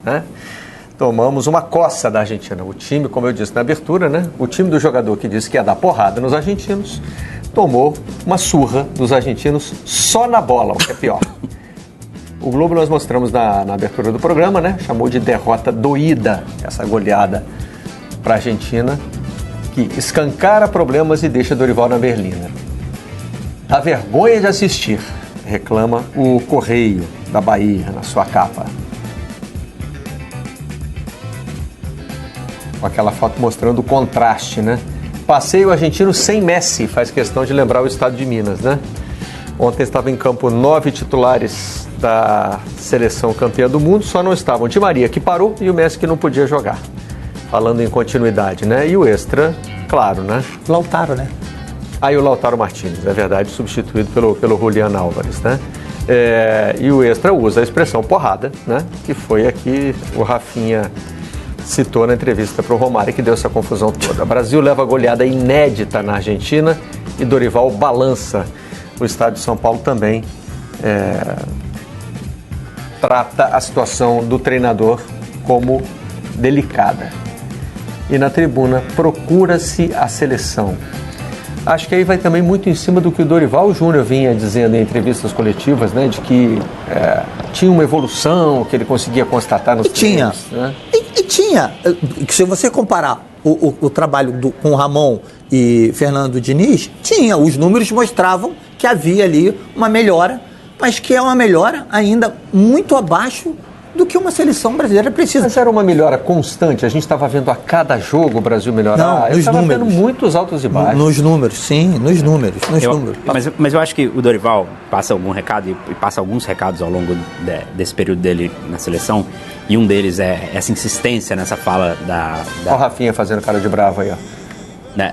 né? Tomamos uma coça da Argentina. O time, como eu disse na abertura, né? O time do jogador que disse que ia dar porrada nos argentinos, tomou uma surra dos argentinos só na bola, o que é pior. O Globo nós mostramos na abertura do programa, né? Chamou de derrota doída essa goleada para a Argentina, que escancara problemas e deixa Dorival na berlina. A vergonha de assistir, reclama o Correio da Bahia na sua capa. Com aquela foto mostrando o contraste, né? Passeio argentino sem Messi, faz questão de lembrar o estado de Minas, né? Ontem estava em campo 9 titulares da seleção campeã do mundo, só não estavam Di Maria, que parou, e o Messi, que não podia jogar. Falando em continuidade, né? E o extra, claro, né? Lautaro, né? Aí o Lautaro Martínez, é verdade, substituído pelo Julián Álvares, né? E o extra usa a expressão porrada, né? Que foi aqui o Rafinha citou na entrevista para o Romário, que deu essa confusão toda. O Brasil leva goleada inédita na Argentina e Dorival balança. O estado de São Paulo também trata a situação do treinador como delicada. E na tribuna, procura-se a seleção. Acho que aí vai também muito em cima do que o Dorival Júnior vinha dizendo em entrevistas coletivas, né, de que tinha uma evolução que ele conseguia constatar nos treinos. Né? E tinha. Se você comparar o trabalho com o Ramon e Fernando Diniz, tinha. Os números mostravam que havia ali uma melhora, mas que é uma melhora ainda muito abaixo do que uma seleção brasileira precisa. Mas era uma melhora constante? A gente estava vendo a cada jogo o Brasil melhorar? Não, nos números. Vendo muitos altos e baixos. Nos números, sim, nos números. Mas eu acho que o Dorival passa algum recado e passa alguns recados ao longo desse período dele na seleção, e um deles é essa insistência nessa fala da... Olha o Rafinha fazendo cara de bravo aí, ó.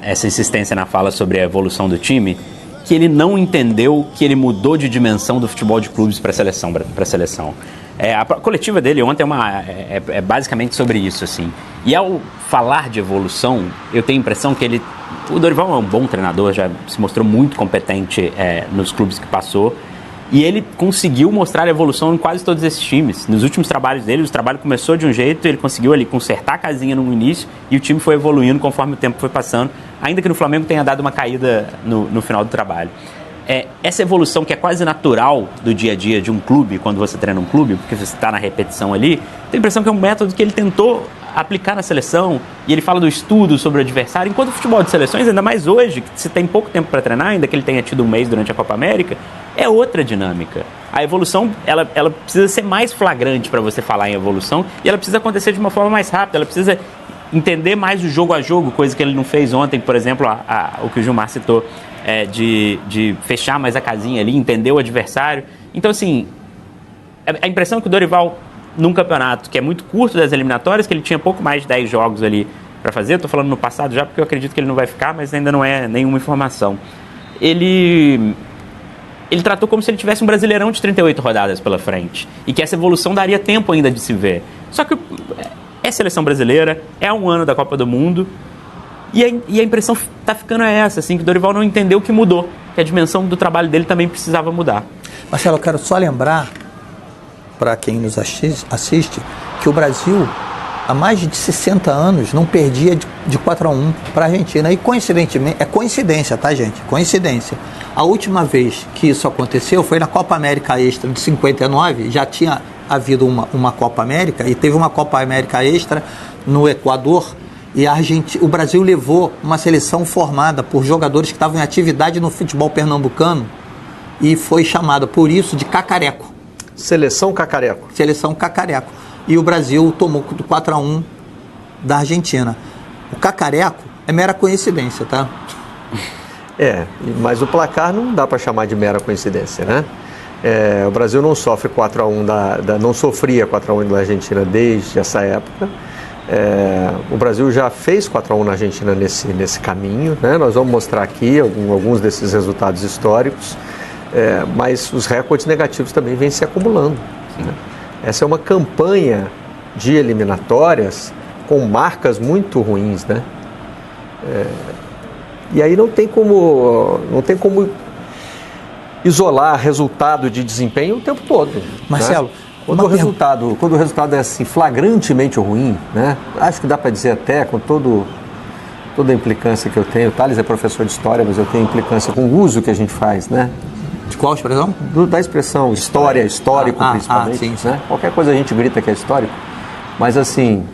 Essa insistência na fala sobre a evolução do time, que ele não entendeu que ele mudou de dimensão do futebol de clubes para a seleção. A coletiva dele ontem é basicamente sobre isso, assim. E ao falar de evolução, eu tenho a impressão que o Dorival é um bom treinador, já se mostrou muito competente nos clubes que passou, e ele conseguiu mostrar a evolução em quase todos esses times. Nos últimos trabalhos dele, o trabalho começou de um jeito, ele conseguiu ali consertar a casinha no início, e o time foi evoluindo conforme o tempo foi passando, ainda que no Flamengo tenha dado uma caída no final do trabalho. Essa evolução que é quase natural do dia a dia de um clube, quando você treina um clube, porque você está na repetição ali, tem a impressão que é um método que ele tentou aplicar na seleção, e ele fala do estudo sobre o adversário, enquanto o futebol de seleções, ainda mais hoje, que você tem pouco tempo para treinar, ainda que ele tenha tido um mês durante a Copa América, é outra dinâmica. A evolução, ela precisa ser mais flagrante para você falar em evolução, e ela precisa acontecer de uma forma mais rápida, ela precisa entender mais o jogo a jogo, coisa que ele não fez ontem, por exemplo, o que o Gilmar citou, de fechar mais a casinha ali, entender o adversário. Então, assim, a impressão é que o Dorival, num campeonato que é muito curto das eliminatórias, que ele tinha pouco mais de 10 jogos ali para fazer, eu estou falando no passado já porque eu acredito que ele não vai ficar, mas ainda não é nenhuma informação. Ele tratou como se ele tivesse um Brasileirão de 38 rodadas pela frente, e que essa evolução daria tempo ainda de se ver. Só que é seleção brasileira, é um ano da Copa do Mundo, e a impressão está ficando essa, assim, que o Dorival não entendeu o que mudou, que a dimensão do trabalho dele também precisava mudar. Marcelo, eu quero só lembrar, para quem nos assiste, que o Brasil, há mais de 60 anos, não perdia de 4-1 para a Argentina. E coincidentemente, é coincidência, tá, gente? Coincidência. A última vez que isso aconteceu foi na Copa América Extra de 59, já tinha havido uma Copa América, e teve uma Copa América Extra no Equador, e o Brasil levou uma seleção formada por jogadores que estavam em atividade no futebol pernambucano, e foi chamada por isso de Cacareco. Seleção Cacareco. Seleção Cacareco. E o Brasil tomou 4-1 da Argentina. O Cacareco é mera coincidência, tá? Mas o placar não dá para chamar de mera coincidência, né? O Brasil não sofre 4-1 não sofria 4-1 da Argentina desde essa época. O Brasil já fez 4-1 na Argentina nesse caminho, né? Nós vamos mostrar aqui alguns desses resultados históricos, mas os recordes negativos também vêm se acumulando, né? Essa é uma campanha de eliminatórias com marcas muito ruins, né? E aí não tem como isolar resultado de desempenho o tempo todo. Marcelo, Quando o resultado é assim, flagrantemente ruim, né? Acho que dá para dizer até, com toda a implicância que eu tenho, o Thales é professor de história, mas eu tenho implicância com o uso que a gente faz, né? De qual expressão? Da expressão história, histórico, principalmente. Sim, sim. Né? Qualquer coisa a gente grita que é histórico, mas assim,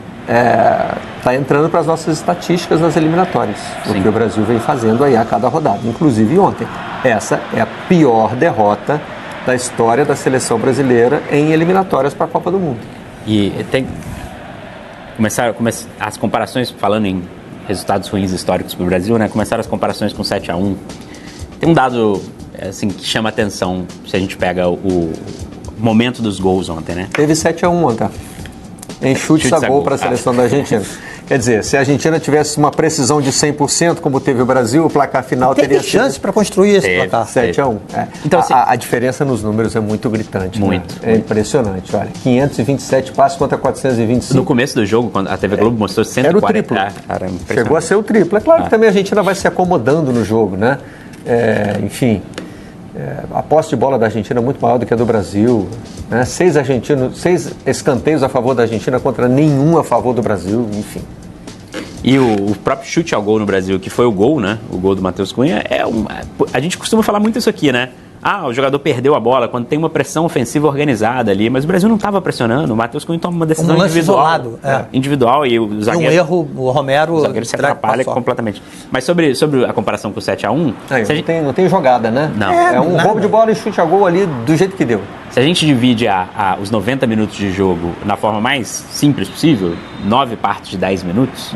está entrando para as nossas estatísticas nas eliminatórias, o que o Brasil vem fazendo aí a cada rodada, inclusive ontem. Essa é a pior derrota da história da seleção brasileira em eliminatórias para a Copa do Mundo. E tem começaram as comparações, falando em resultados ruins históricos para o Brasil, né? Começaram as comparações com 7-1. Tem um dado assim, que chama atenção se a gente pega o momento dos gols ontem, né? Teve 7-1 ontem, em chutes a gol para a seleção da Argentina. Quer dizer, se a Argentina tivesse uma precisão de 100%, como teve o Brasil, o placar final teria sido... chance para construir esse placar. 7-1. Então, assim, a diferença nos números é muito gritante. Muito. Né? É impressionante. Olha, 527 passes contra 425. No começo do jogo, quando a TV Globo mostrou 140... Era o triplo. Chegou a ser o triplo. É claro que também a Argentina vai se acomodando no jogo, né? Enfim... a posse de bola da Argentina é muito maior do que a do Brasil, né? 6 escanteios a favor da Argentina contra nenhum a favor do Brasil, enfim. E o próprio chute ao gol no Brasil, que foi o gol, né? O gol do Matheus Cunha, a gente costuma falar muito isso aqui, né? O jogador perdeu a bola quando tem uma pressão ofensiva organizada ali, mas o Brasil não estava pressionando. O Matheus Cunha toma uma decisão individual e o zagueiro... Um erro, o Romero... O zagueiro se atrapalha completamente. Mas sobre a comparação com o 7-1... Não tem jogada, né? Não. É um roubo de bola e chute a gol ali do jeito que deu. Se a gente divide os 90 minutos de jogo na forma mais simples possível, 9 partes de 10 minutos,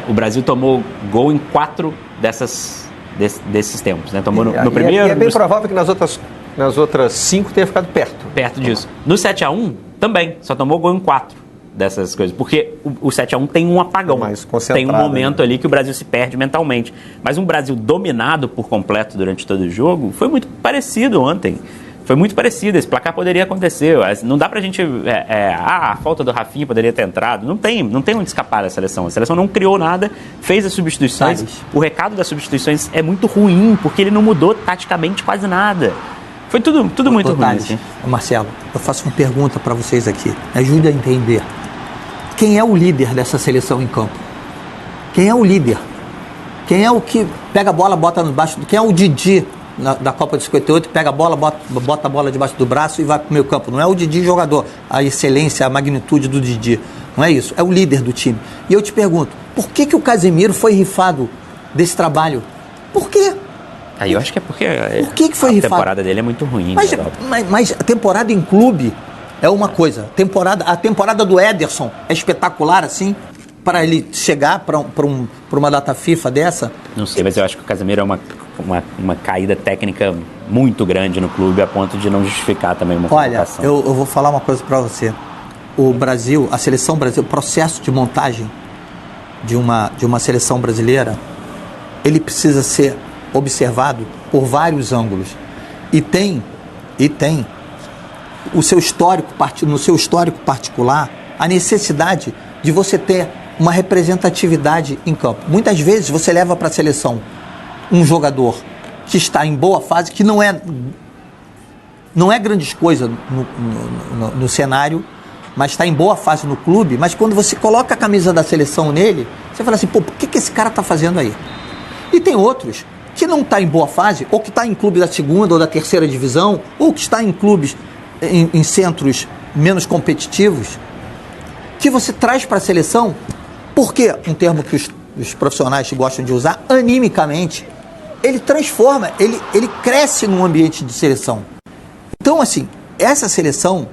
o Brasil tomou gol em 4 desses tempos, né? Tomou no primeiro... é bem provável que nas outras 5 tenha ficado perto. Perto disso. No 7-1, também, só tomou gol em 4 dessas coisas, porque o 7-1 tem um apagão, tem um momento ali que o Brasil se perde mentalmente. Mas um Brasil dominado por completo durante todo o jogo foi muito parecido ontem. Foi muito parecido, esse placar poderia acontecer. Não dá pra gente... a falta do Rafinha poderia ter entrado. Não tem onde escapar da seleção. A seleção não criou nada, fez as substituições. O recado das substituições é muito ruim, porque ele não mudou taticamente quase nada. Foi tudo muito ruim. Assim. Marcelo, eu faço uma pergunta para vocês aqui. Me ajude a entender. Quem é o líder dessa seleção em campo? Quem é o líder? Quem é o que pega a bola, bota no baixo? Quem é o Didi da Copa de 58, pega a bola, bota a bola debaixo do braço e vai pro meio campo? Não é o Didi jogador, a excelência, a magnitude do Didi. Não é isso, é o líder do time. E eu te pergunto, por que o Casemiro foi rifado desse trabalho? Por quê? Eu acho que é porque foi a temporada dele é muito ruim. Mas a temporada em clube é uma coisa. A temporada do Ederson é espetacular assim, para ele chegar para uma data FIFA dessa? Não sei, mas eu acho que o Casemiro é uma caída técnica muito grande no clube, a ponto de não justificar também uma convocação. Olha, eu vou falar uma coisa para você. O Brasil, a seleção brasileira, o processo de montagem de uma seleção brasileira, ele precisa ser observado por vários ângulos. E tem no seu histórico particular a necessidade de você ter uma representatividade em campo. Muitas vezes você leva para a seleção um jogador que está em boa fase, que não é grandes coisas no cenário, mas está em boa fase no clube, mas quando você coloca a camisa da seleção nele, você fala assim, por que esse cara está fazendo aí? E tem outros que não está em boa fase, ou que está em clube da segunda ou da terceira divisão, ou que está em clubes, em centros menos competitivos, que você traz para a seleção, porque, um termo que os profissionais gostam de usar, animicamente, ele transforma, ele cresce num ambiente de seleção. Então, assim, essa seleção,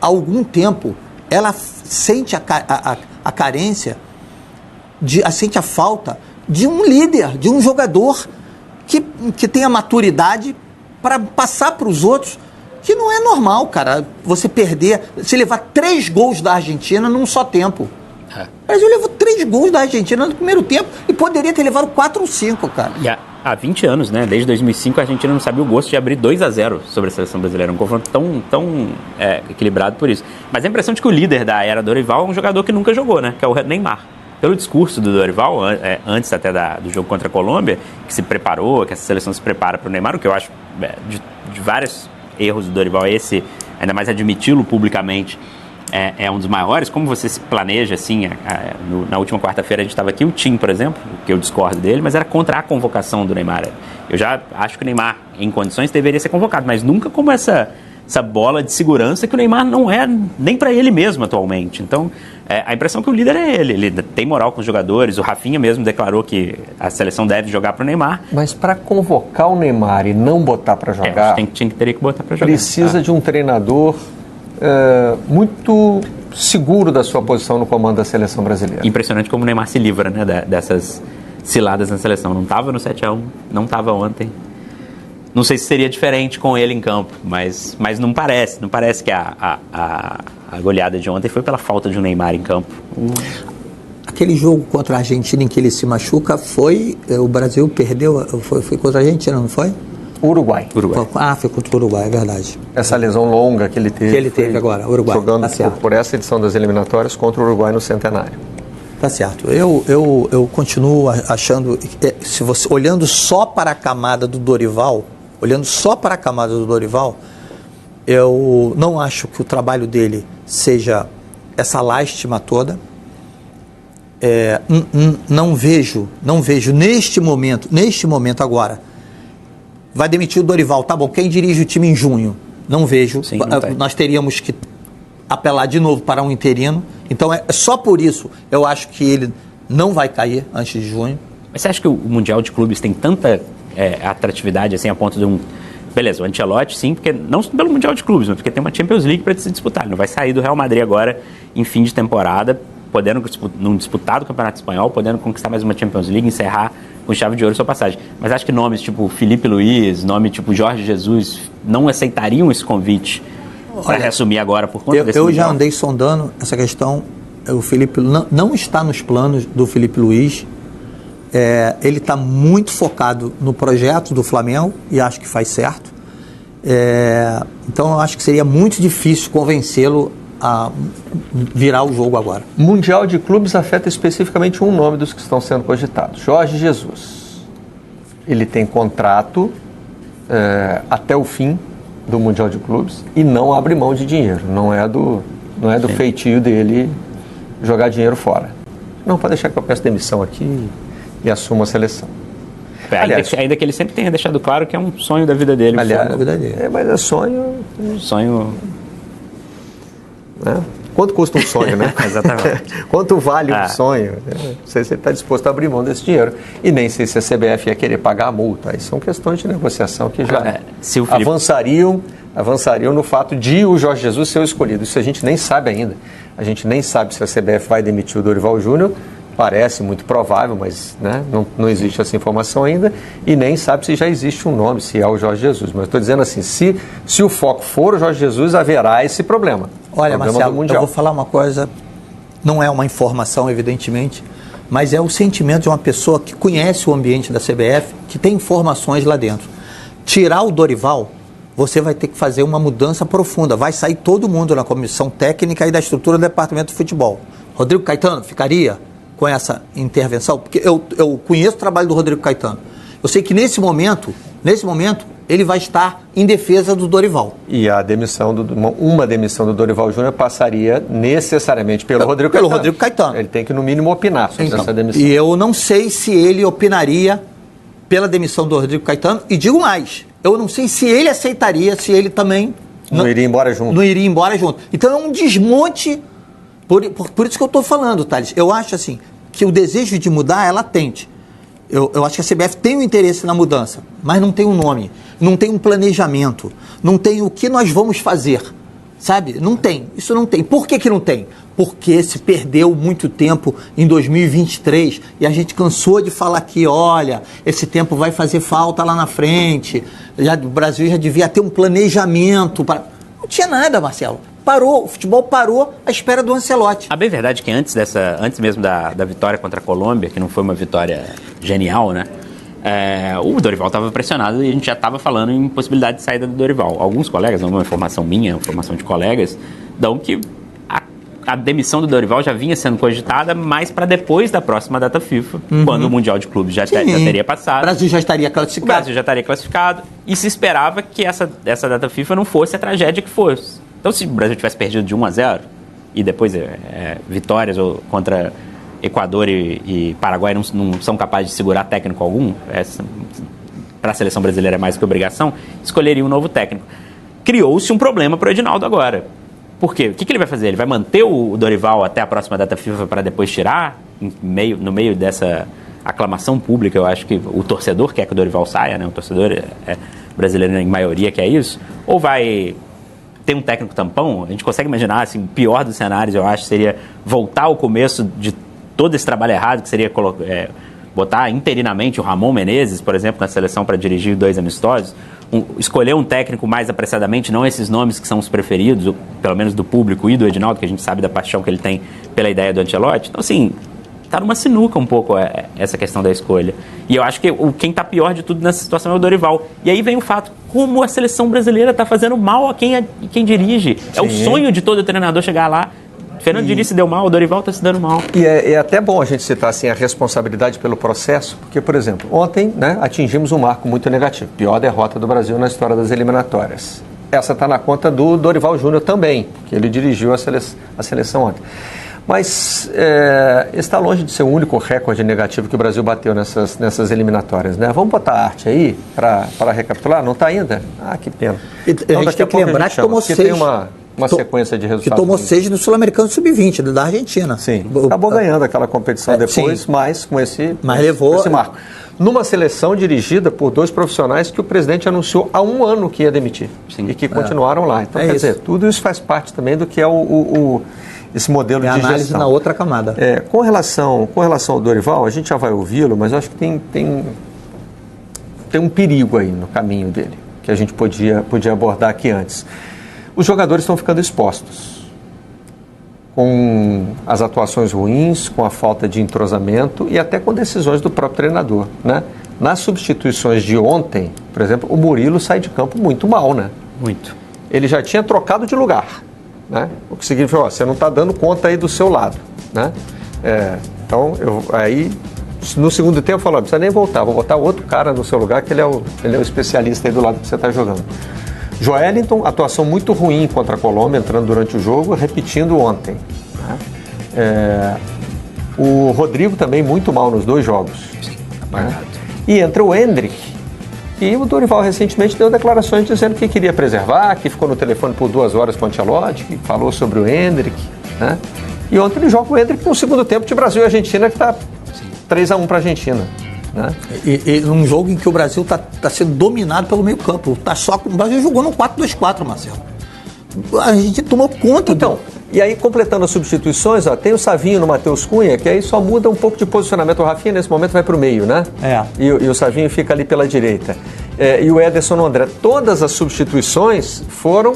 há algum tempo, ela sente a carência, sente a falta de um líder, de um jogador que tenha maturidade para passar para os outros, que não é normal, cara, você levar 3 gols da Argentina num só tempo. O Brasil levou 3 gols da Argentina no primeiro tempo e poderia ter levado 4 ou 5, cara. E há 20 anos, né? Desde 2005, a Argentina não sabia o gosto de abrir 2-0 sobre a seleção brasileira. Um confronto tão equilibrado por isso. Mas a impressão de que o líder da era Dorival é um jogador que nunca jogou, né? Que é o Neymar. Pelo discurso do Dorival, antes até do jogo contra a Colômbia, que se preparou, que essa seleção se prepara para o Neymar, o que eu acho de vários erros do Dorival, esse ainda mais admiti-lo publicamente, é um dos maiores. Como você se planeja, assim, na última quarta-feira a gente estava aqui, o Tim, por exemplo, que eu discordo dele, mas era contra a convocação do Neymar. Eu já acho que o Neymar, em condições, deveria ser convocado, mas nunca como essa bola de segurança que o Neymar não é nem para ele mesmo atualmente. Então, a impressão é que o líder é ele tem moral com os jogadores. O Rafinha mesmo declarou que a seleção deve jogar para o Neymar. Mas para convocar o Neymar e não botar para jogar, teria que botar para jogar. Precisa de um treinador muito seguro da sua posição no comando da seleção brasileira. Impressionante como o Neymar se livra, né, dessas ciladas na seleção. Não estava no 7-1, não estava ontem. Não sei se seria diferente com ele em campo, mas não parece. Não parece que a goleada de ontem foi pela falta de um Neymar em campo. Aquele jogo contra a Argentina em que ele se machuca o Brasil perdeu, foi contra a Argentina, não foi? Uruguai. Foi contra o Uruguai, é verdade. Essa lesão longa que ele teve. Que ele teve agora, Uruguai. Jogando por essa edição das eliminatórias contra o Uruguai no Centenário. Tá certo. Eu continuo achando, se você olhando só para a camada do Dorival, eu não acho que o trabalho dele seja essa lástima toda. Não vejo neste momento agora. Vai demitir o Dorival, tá bom, quem dirige o time em junho? Não vejo. Sim, não nós teríamos que apelar de novo para um interino. Então, só por isso, eu acho que ele não vai cair antes de junho. Mas você acha que o Mundial de Clubes tem tanta atratividade assim a ponto de Beleza, o Ancelotti sim, porque não pelo Mundial de Clubes, mas porque tem uma Champions League para se disputar. Ele não vai sair do Real Madrid agora em fim de temporada, podendo não disputar do Campeonato Espanhol, podendo conquistar mais uma Champions League, encerrar com chave de ouro sua passagem. Mas acho que nomes tipo Felipe Luiz, nome tipo Jorge Jesus, não aceitariam esse convite para reassumir agora por conta desse Eu Mundial? já andei sondando essa questão. O Felipe não está nos planos do Felipe Luiz. Ele está muito focado no projeto do Flamengo e acho que faz certo. Então eu acho que seria muito difícil convencê-lo a virar o jogo agora. Mundial de Clubes afeta especificamente um nome dos que estão sendo cogitados, Jorge Jesus. Ele tem contrato até o fim do Mundial de Clubes e não abre mão de dinheiro. Não é do feitio dele jogar dinheiro fora. Não, pode deixar que eu peço demissão aqui e assumo a seleção. Ainda que ele sempre tenha deixado claro que é um sonho da vida dele. Aliás, da vida dele. Mas é sonho... Sonho... Né? Quanto custa um sonho, né? Exatamente. Quanto vale um sonho? Não sei se ele está disposto a abrir mão desse dinheiro. E nem sei se a CBF ia querer pagar a multa. Aí são questões de negociação que já avançariam no fato de o Jorge Jesus ser o escolhido. Isso a gente nem sabe ainda. A gente nem sabe se a CBF vai demitir o Dorival Júnior. Parece muito provável, mas né, não existe essa informação ainda. E nem sabe se já existe um nome, se é o Jorge Jesus. Mas estou dizendo assim, se o foco for o Jorge Jesus, haverá esse problema. Olha, Marcelo, eu vou falar uma coisa, não é uma informação, evidentemente, mas é o sentimento de uma pessoa que conhece o ambiente da CBF, que tem informações lá dentro. Tirar o Dorival, você vai ter que fazer uma mudança profunda. Vai sair todo mundo na comissão técnica e da estrutura do departamento de futebol. Rodrigo Caetano ficaria com essa intervenção? Porque eu conheço o trabalho do Rodrigo Caetano. Eu sei que nesse momento, ele vai estar em defesa do Dorival. E a uma demissão do Dorival Júnior passaria necessariamente pelo Rodrigo Caetano. Ele tem que, no mínimo, opinar sobre essa demissão. E eu não sei se ele opinaria pela demissão do Rodrigo Caetano. E digo mais, eu não sei se ele aceitaria, se ele também... Não iria embora junto. Não iria embora junto. Então é um desmonte... Por isso que eu estou falando, Thales. Eu acho assim, que o desejo de mudar é latente. Eu acho que a CBF tem um interesse na mudança, mas não tem um nome, não tem um planejamento, não tem o que nós vamos fazer, sabe? Não tem, isso não tem. Por que não tem? Porque se perdeu muito tempo em 2023 e a gente cansou de falar aqui, olha, esse tempo vai fazer falta lá na frente, o Brasil já devia ter um planejamento. Não tinha nada, Marcelo. Parou, o futebol parou à espera do Ancelotti. A bem verdade é que antes mesmo da vitória contra a Colômbia, que não foi uma vitória genial, né? O Dorival estava pressionado e a gente já estava falando em possibilidade de saída do Dorival. Alguns colegas, não é uma informação minha, é uma informação de colegas, dão que a demissão do Dorival já vinha sendo cogitada, mas para depois da próxima data FIFA, quando o Mundial de Clubes já teria passado. O Brasil já estaria classificado. E se esperava que essa data FIFA não fosse a tragédia que Então, se o Brasil tivesse perdido de 1-0 e depois vitórias contra Equador e Paraguai não são capazes de segurar técnico algum, para a seleção brasileira é mais que obrigação, escolheria um novo técnico. Criou-se um problema para o Edinaldo agora. Por quê? O que ele vai fazer? Ele vai manter o Dorival até a próxima data FIFA para depois tirar? No meio dessa aclamação pública, eu acho que o torcedor quer que o Dorival saia, né? O torcedor brasileiro, em maioria, quer isso. Ou vai ter um técnico tampão? A gente consegue imaginar, assim, o pior dos cenários, eu acho, seria voltar ao começo de todo esse trabalho errado, que seria botar interinamente o Ramon Menezes, por exemplo, na seleção para dirigir 2 amistosos, escolher um técnico mais apressadamente, não esses nomes que são os preferidos, pelo menos do público e do Edinaldo, que a gente sabe da paixão que ele tem pela ideia do Ancelotti. Então, assim, tá numa sinuca um pouco essa questão da escolha. E eu acho que quem está pior de tudo nessa situação é o Dorival. E aí vem o fato, como a seleção brasileira está fazendo mal a quem dirige. Sim. É o sonho de todo treinador chegar lá. Fernando Diniz se deu mal, o Dorival está se dando mal. E é até bom a gente citar assim, a responsabilidade pelo processo, porque, por exemplo, ontem, né, atingimos um marco muito negativo. Pior derrota do Brasil na história das eliminatórias. Essa está na conta do Dorival Júnior também, que ele dirigiu a seleção ontem. Mas está longe de ser o único recorde negativo que o Brasil bateu nessas eliminatórias, né? Vamos botar a arte aí para recapitular? Não está ainda? Ah, que pena. Então, a gente tem que lembrar que tomou 6. Tem uma sequência de resultados. Que tomou 6 no Sul-Americano Sub-20, da Argentina. Sim, acabou ganhando aquela competição depois, sim. Mas com esse marco. Numa seleção dirigida por 2 profissionais que o presidente anunciou há 1 ano que ia demitir. Sim. E que continuaram lá. Então, quer dizer, tudo isso faz parte também do que é esse modelo de gestão. Análise na outra camada. Com relação ao Dorival, a gente já vai ouvi-lo, mas eu acho que tem um perigo aí no caminho dele, que a gente podia abordar aqui antes. Os jogadores estão ficando expostos com as atuações ruins, com a falta de entrosamento e até com decisões do próprio treinador, né? Nas substituições de ontem, por exemplo, o Murilo sai de campo muito mal, né? Muito. Ele já tinha trocado de lugar, né? O que significa, você não está dando conta aí do seu lado, né? Então, aí, no segundo tempo, eu falo, não precisa nem voltar, vou botar outro cara no seu lugar, que ele é o especialista aí do lado que você está jogando. Joelinton, atuação muito ruim contra a Colômbia, entrando durante o jogo, repetindo ontem. Né? O Rodrigo também muito mal nos 2 jogos. Sim, apagado. Né? E entra o Endrick, e o Dorival recentemente deu declarações dizendo que queria preservar, que ficou no telefone por 2 horas com o Ancelotti, que falou sobre o Endrick. Né? E ontem ele joga o Endrick no segundo tempo de Brasil e Argentina, que está 3-1 para a Argentina. Né? E num jogo em que o Brasil está sendo dominado pelo meio campo. O Brasil jogou no 4-2-4, Marcelo. A gente tomou conta. Então, e aí completando as substituições, tem o Savinho no Matheus Cunha, que aí só muda um pouco de posicionamento. O Rafinha nesse momento vai para o meio, né? E o Savinho fica ali pela direita. E o Ederson no André. Todas as substituições foram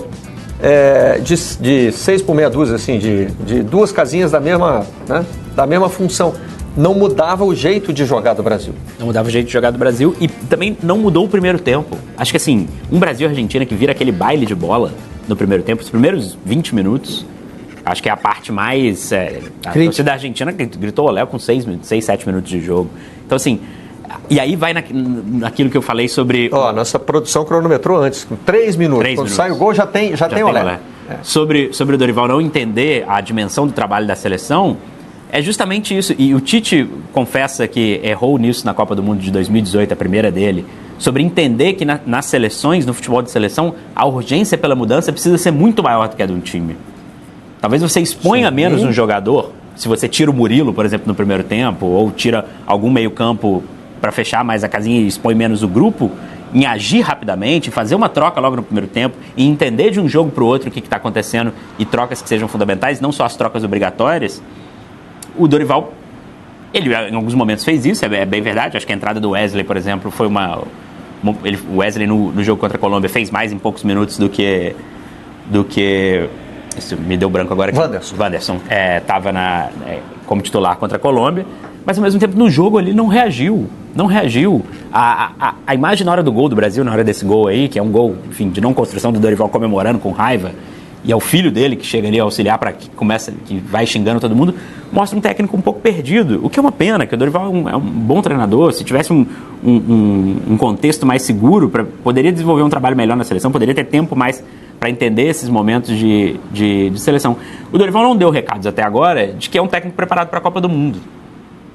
de 6 por meia dúzia, assim, de 2 casinhas da mesma função. Não mudava o jeito de jogar do Brasil. Não mudava o jeito de jogar do Brasil e também não mudou o primeiro tempo. Acho que assim, um Brasil e Argentina que vira aquele baile de bola no primeiro tempo, os primeiros 20 minutos, acho que é a parte mais... a torcida da Argentina gritou olé com 6, 7 minutos de jogo. Então assim, e aí vai naquilo que eu falei sobre... Nossa produção cronometrou antes, com 3 minutos. Quando sai o gol já tem olé. Sobre o Dorival não entender a dimensão do trabalho da seleção... É justamente isso, e o Tite confessa que errou nisso na Copa do Mundo de 2018, a primeira dele, sobre entender que nas seleções, no futebol de seleção, a urgência pela mudança precisa ser muito maior do que a de um time. Talvez você exponha menos um jogador, se você tira o Murilo, por exemplo, no primeiro tempo, ou tira algum meio campo para fechar mais a casinha e expõe menos o grupo, em agir rapidamente, fazer uma troca logo no primeiro tempo e entender de um jogo para o outro o que está acontecendo e trocas que sejam fundamentais, não só as trocas obrigatórias. O Dorival, ele em alguns momentos fez isso, é bem verdade. Acho que a entrada do Wesley, por exemplo, foi o Wesley no jogo contra a Colômbia fez mais em poucos minutos do que isso me deu branco agora. Wanderson estava como titular contra a Colômbia, mas ao mesmo tempo no jogo ele não reagiu. A imagem na hora do gol do Brasil, na hora desse gol aí, que é um gol, enfim, de não construção do Dorival comemorando com raiva, e é o filho dele que chega ali a auxiliar para que vai xingando todo mundo, mostra um técnico um pouco perdido, o que é uma pena, que o Dorival é um bom treinador. Se tivesse um contexto mais seguro, poderia desenvolver um trabalho melhor na seleção, poderia ter tempo mais para entender esses momentos de seleção. O Dorival não deu recados até agora de que é um técnico preparado para a Copa do Mundo.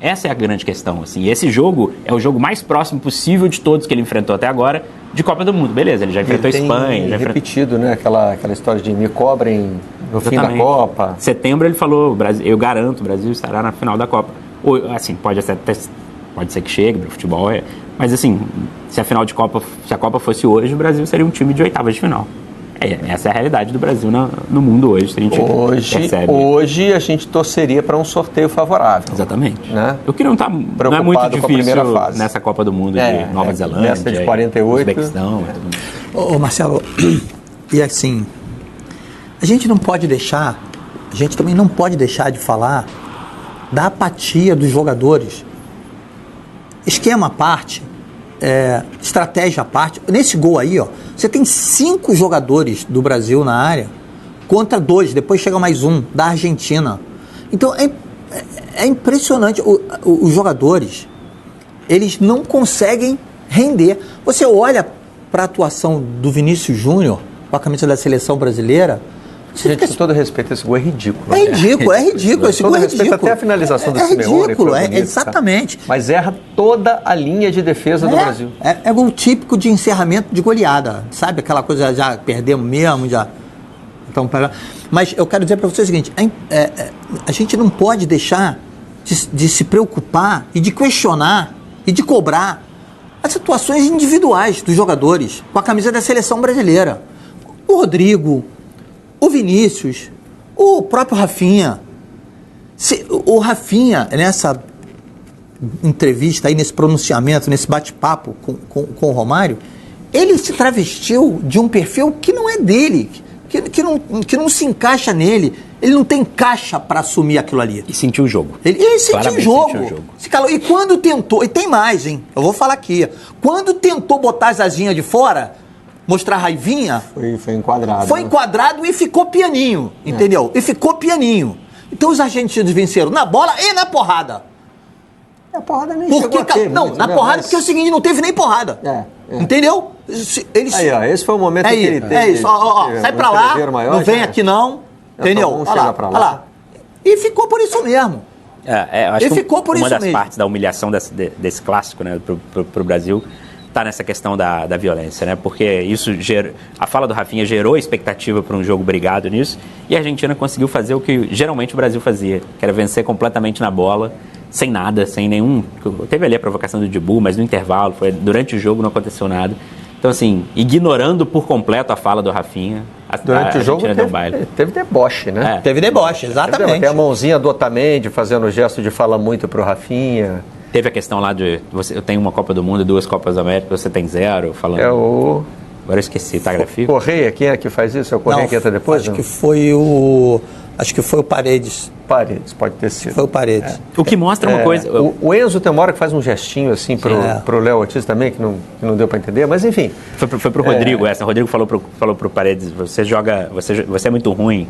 Essa é a grande questão, assim. E esse jogo é o jogo mais próximo possível de todos que ele enfrentou até agora de Copa do Mundo. Beleza, ele já enfrentou a Espanha. Já repetido, né? Aquela história de me cobrem no fim da Copa. Setembro ele falou, eu garanto, o Brasil estará na final da Copa. Ou, assim, pode ser que chegue para o futebol, mas assim, se a Copa fosse hoje, o Brasil seria um time de oitavas de final. Essa é a realidade do Brasil no mundo hoje. Hoje a gente torceria para um sorteio favorável. Exatamente. Né? O que não é muito difícil nessa Copa do Mundo de Nova Zelândia. Nessa de 48. Uzbequistão. Ô Marcelo, e assim, a gente também não pode deixar de falar da apatia dos jogadores. Esquema à parte, estratégia à parte. Nesse gol aí, ó, você tem 5 jogadores do Brasil na área contra 2, depois chega mais um da Argentina. Então é impressionante. Os jogadores, eles não conseguem render. Você olha para a atuação do Vinícius Júnior com a camisa da seleção brasileira. Gente, com todo respeito, esse gol é ridículo. É ridículo, esse gol é ridículo. Até a finalização do Simeone. É ridículo, exatamente. Tá? Mas erra toda a linha de defesa do Brasil. É gol típico de encerramento de goleada, sabe? Aquela coisa, já perdemos mesmo, já... Então, mas eu quero dizer para você o seguinte, a gente não pode deixar de se preocupar e de questionar e de cobrar as situações individuais dos jogadores com a camisa da seleção brasileira. O Rodrigo, o Vinícius, o próprio Rafinha. O Rafinha, nessa entrevista aí, nesse pronunciamento, nesse bate-papo com o Romário, ele se travestiu de um perfil que não é dele, que não se encaixa nele. Ele não tem caixa para assumir aquilo ali. E sentiu o jogo. Ele sentiu o jogo. Se calou. E quando tentou, e tem mais, hein? Eu vou falar aqui. Quando tentou botar as asinhas de fora, mostrar raivinha... Foi enquadrado. Foi enquadrado e ficou pianinho, entendeu? E ficou pianinho. Então os argentinos venceram na bola e na porrada. A porrada nem chegou a ter não, muito, na né? porrada, porque é o seguinte, não teve nem porrada. Entendeu? Aí, ó, esse foi o momento que ele teve. É isso, sai pra lá, maior, não vem aqui não, entendeu? Olha lá. E ficou por isso mesmo. Acho que ficou por uma isso das mesmo. partes da humilhação desse clássico, né, pro Brasil, tá nessa questão da violência, né? Porque a fala do Rafinha gerou expectativa para um jogo brigado nisso, e a Argentina conseguiu fazer o que geralmente o Brasil fazia, que era vencer completamente na bola, sem nada, sem nenhum... Teve ali a provocação do Dibu, mas no intervalo, durante o jogo não aconteceu nada. Então, assim, ignorando por completo a fala do Rafinha, durante o jogo teve deboche, né? Teve deboche, exatamente. Tem a mãozinha do Otamendi fazendo o gesto de falar muito pro Rafinha. Teve a questão lá de... eu tenho uma Copa do Mundo e 2 Copas da América, você tem 0, falando... Agora eu esqueci, tá, Grafito? Correia, quem é que faz isso? É o Correia que entra depois? Acho que foi o Paredes. Paredes, pode ter sido. Foi o Paredes. O que mostra uma coisa... O Enzo tem uma hora que faz um gestinho assim pro Léo Ortiz também, que não deu para entender, mas enfim. Foi pro Rodrigo essa. O Rodrigo falou pro Paredes, você é muito ruim.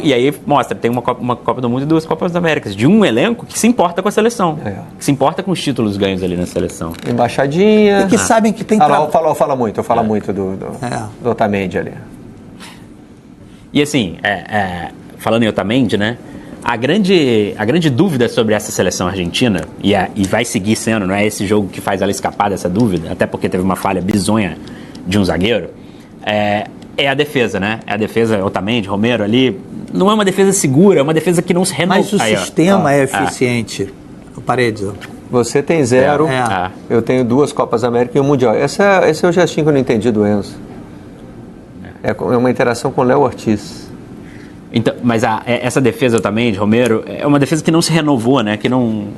E aí mostra, tem uma Copa do Mundo e 2 Copas da América, de um elenco que se importa com a seleção, que se importa com os títulos ganhos ali na seleção. Embaixadinha. E que sabem que tem... Eu falo muito do Otamendi ali. E assim, falando em Otamendi, né? A grande dúvida sobre essa seleção argentina, e vai seguir sendo, não é esse jogo que faz ela escapar dessa dúvida, até porque teve uma falha bizonha de um zagueiro, é a defesa, né? É a defesa, Otamendi, Romero ali, não é uma defesa segura, é uma defesa que não se renova. Mas o sistema é eficiente, Paredes. Você tem 0, eu tenho 2 Copas da América e um Mundial. Esse é o gestinho que eu não entendi do Enzo. É uma interação com o Léo Ortiz. Então, mas essa defesa também de Romero é uma defesa que não se renovou, né? Que não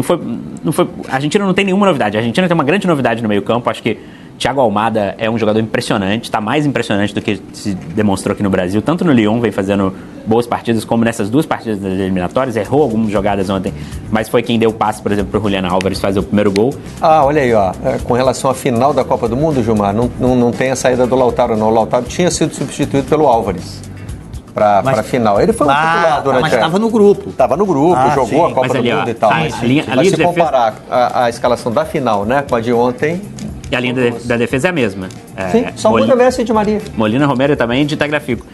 foi. A Argentina não tem nenhuma novidade. A Argentina tem uma grande novidade no meio-campo. Acho que Thiago Almada é um jogador impressionante, está mais impressionante do que se demonstrou aqui no Brasil. Tanto no Lyon vem fazendo boas partidas, como nessas 2 partidas das eliminatórias. Errou algumas jogadas ontem, mas foi quem deu o passe, por exemplo, para o Julián Álvares fazer o primeiro gol. Olha aí, ó. Com relação à final da Copa do Mundo, Gilmar, não tem a saída do Lautaro, não. O Lautaro tinha sido substituído pelo Álvares. para a final. Ele foi um titular durante mas estava no grupo. Estava no grupo, jogou sim. a Copa Mas do ali, Mundo ó, e tal. a Mas linha se de comparar a escalação da final, né, com a de ontem... E a linha da defesa é a mesma. Sim, só muda Messi e Di Maria. Molina, Romero também de Tagliafico.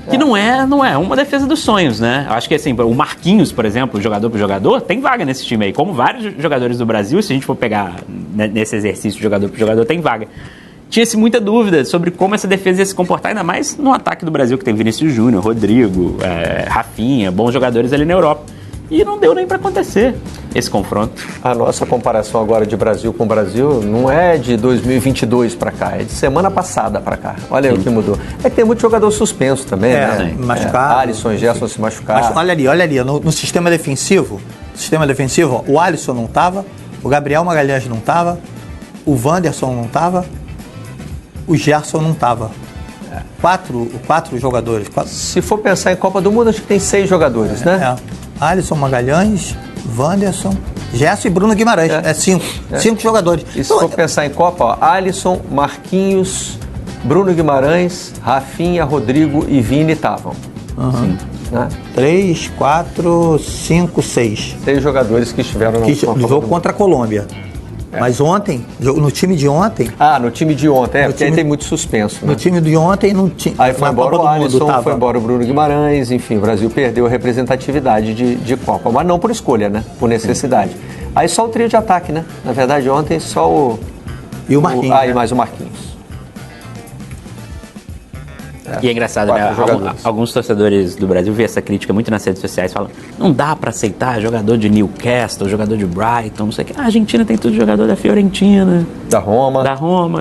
Que não é uma defesa dos sonhos, né? Acho que assim, o Marquinhos, por exemplo, jogador por jogador, tem vaga nesse time aí. Como vários jogadores do Brasil, se a gente for pegar nesse exercício de jogador por jogador, tem vaga. Tinha-se muita dúvida sobre como essa defesa ia se comportar, ainda mais no ataque do Brasil, que tem Vinícius Júnior, Rodrigo, Rafinha, bons jogadores ali na Europa. E não deu nem para acontecer esse confronto. A nossa comparação agora de Brasil com Brasil não é de 2022 para cá, é de semana passada para cá. Olha aí o que mudou. É que tem muito jogador suspenso também, né? Machucado. Alisson e Gerson se machucaram. Mas olha ali, no sistema defensivo, ó, o Alisson não estava, o Gabriel Magalhães não estava, o Wanderson não estava, o Gerson não estava. Quatro jogadores. Se for pensar em Copa do Mundo, acho que tem 6 jogadores, né? Alisson, Magalhães, Wanderson, Gerson e Bruno Guimarães. 5 jogadores. E se for pensar em Copa, ó, Alisson, Marquinhos, Bruno Guimarães, Rafinha, Rodrigo e Vini estavam. Né? 3, 4, 5, 6. 6 jogadores que estiveram no jogo contra a Colômbia. Mas ontem, no time de ontem... no time de ontem, porque aí tem muito suspenso. Né? No time de ontem não tinha... Aí foi embora o Alisson, foi embora o Bruno Guimarães, enfim, o Brasil perdeu a representatividade de Copa, mas não por escolha, né? Por necessidade. Aí só o trio de ataque, né? Na verdade, ontem só o... E o Marquinhos. E mais o Marquinhos. E é engraçado, né? Alguns torcedores do Brasil vêem essa crítica muito nas redes sociais, falam, não dá pra aceitar jogador de Newcastle, jogador de Brighton, não sei o quê. A Argentina tem tudo jogador da Fiorentina. Da Roma.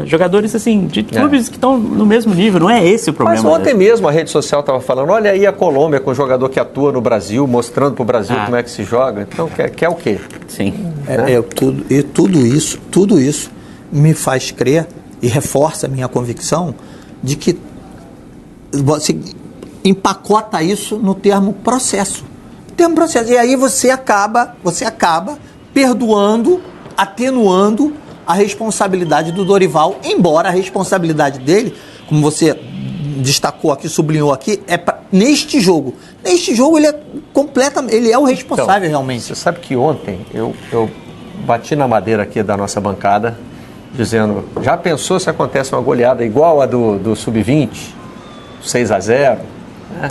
Jogadores, assim, de clubes que estão no mesmo nível, não é esse o problema. Mas ontem mesmo a rede social estava falando, olha aí a Colômbia com um jogador que atua no Brasil, mostrando pro Brasil como é que se joga. Então, quer o quê? Sim. Tudo isso me faz crer e reforça a minha convicção de que você empacota isso no termo processo. E aí você acaba perdoando, atenuando a responsabilidade do Dorival, embora a responsabilidade dele, como você destacou aqui, sublinhou aqui, neste jogo. Neste jogo ele é o responsável realmente. Você sabe que ontem eu bati na madeira aqui da nossa bancada, dizendo, já pensou se acontece uma goleada igual a do Sub-20? 6-0, né?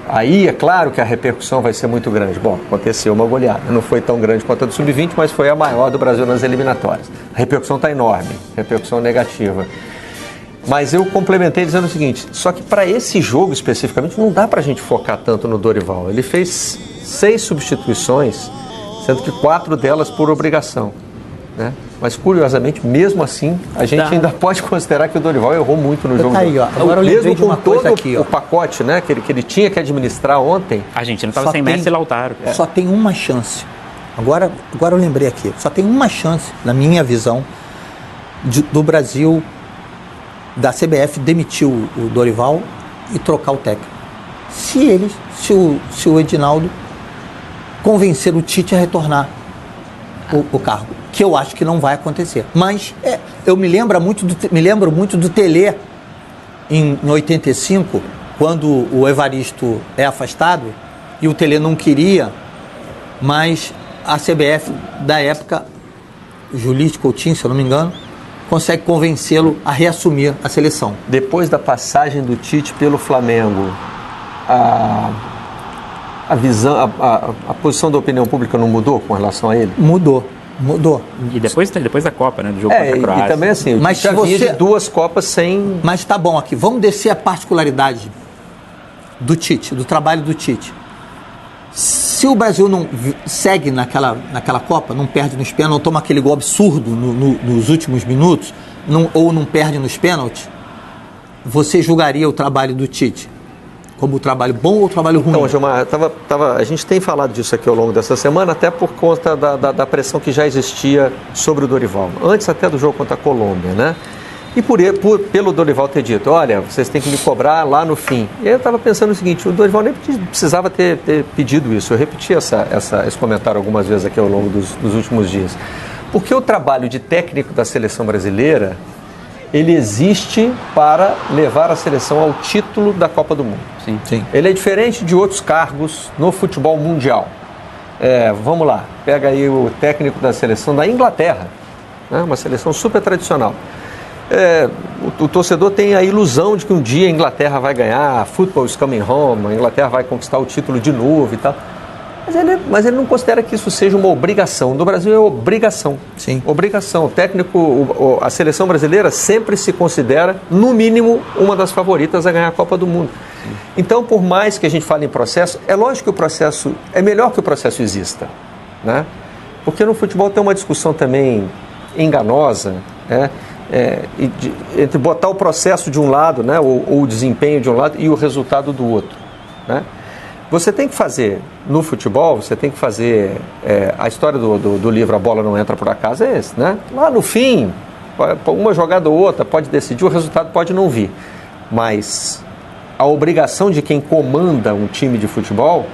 Aí é claro que a repercussão vai ser muito grande. Bom, aconteceu uma goleada, não foi tão grande quanto a do Sub-20, mas foi a maior do Brasil nas eliminatórias. A repercussão está enorme, repercussão negativa. Mas eu complementei dizendo o seguinte, só que para esse jogo especificamente não dá para a gente focar tanto no Dorival. Ele fez 6 substituições, sendo que 4 delas por obrigação, né? Mas, curiosamente, mesmo assim, a gente ainda pode considerar que o Dorival errou muito no jogo. Aí, ó. Agora eu lembrei de uma coisa aqui, ó. O pacote, né, que ele tinha que administrar ontem. A Argentina estava sem Messi e Lautaro. Só tem uma chance. Agora eu lembrei aqui. Só tem uma chance, na minha visão, do Brasil, da CBF, demitir o Dorival e trocar o técnico. Se o Edinaldo convencer o Tite a retornar o cargo, que eu acho que não vai acontecer. Mas eu me lembro muito do Telê em 85, quando o Evaristo é afastado e o Telê não queria, mas a CBF da época, Julite Coutinho, se eu não me engano, consegue convencê-lo a reassumir a seleção. Depois da passagem do Tite pelo Flamengo, a visão, a posição da opinião pública não mudou com relação a ele? Mudou. E depois da Copa, né? Do jogo contra a Croácia. E também assim, mas já vinha de 2 Copas sem... Mas tá bom aqui, vamos descer a particularidade do Tite, do trabalho do Tite. Se o Brasil não segue naquela Copa, não perde nos pênaltis, não toma aquele gol absurdo nos últimos minutos, ou não perde nos pênaltis, você julgaria o trabalho do Tite como trabalho bom ou trabalho ruim? Então, Gilmar, a gente tem falado disso aqui ao longo dessa semana, até por conta da pressão que já existia sobre o Dorival, antes até do jogo contra a Colômbia, né? E pelo Dorival ter dito, olha, vocês têm que me cobrar lá no fim. E eu estava pensando o seguinte, o Dorival nem precisava ter pedido isso. Eu repeti esse comentário algumas vezes aqui ao longo dos últimos dias. Porque o trabalho de técnico da seleção brasileira, ele existe para levar a seleção ao título da Copa do Mundo. Sim. Ele é diferente de outros cargos no futebol mundial. Vamos lá, pega aí o técnico da seleção da Inglaterra, né? Uma seleção super tradicional. O torcedor tem a ilusão de que um dia a Inglaterra vai ganhar, football is coming home, a Inglaterra vai conquistar o título de novo e tal. Mas ele não considera que isso seja uma obrigação. No Brasil é obrigação. Sim. Obrigação. O técnico, a seleção brasileira sempre se considera, no mínimo, uma das favoritas a ganhar a Copa do Mundo. Então, por mais que a gente fale em processo, é lógico que o processo, é melhor que o processo exista, né? Porque no futebol tem uma discussão também enganosa, né? Entre botar o processo de um lado, né? ou o desempenho de um lado e o resultado do outro, né? Você tem que fazer, no futebol, você tem que fazer, a história do livro A Bola Não Entra Por Acaso é esse, né? Lá no fim, uma jogada ou outra pode decidir, o resultado pode não vir. Mas a obrigação de quem comanda um time de futebol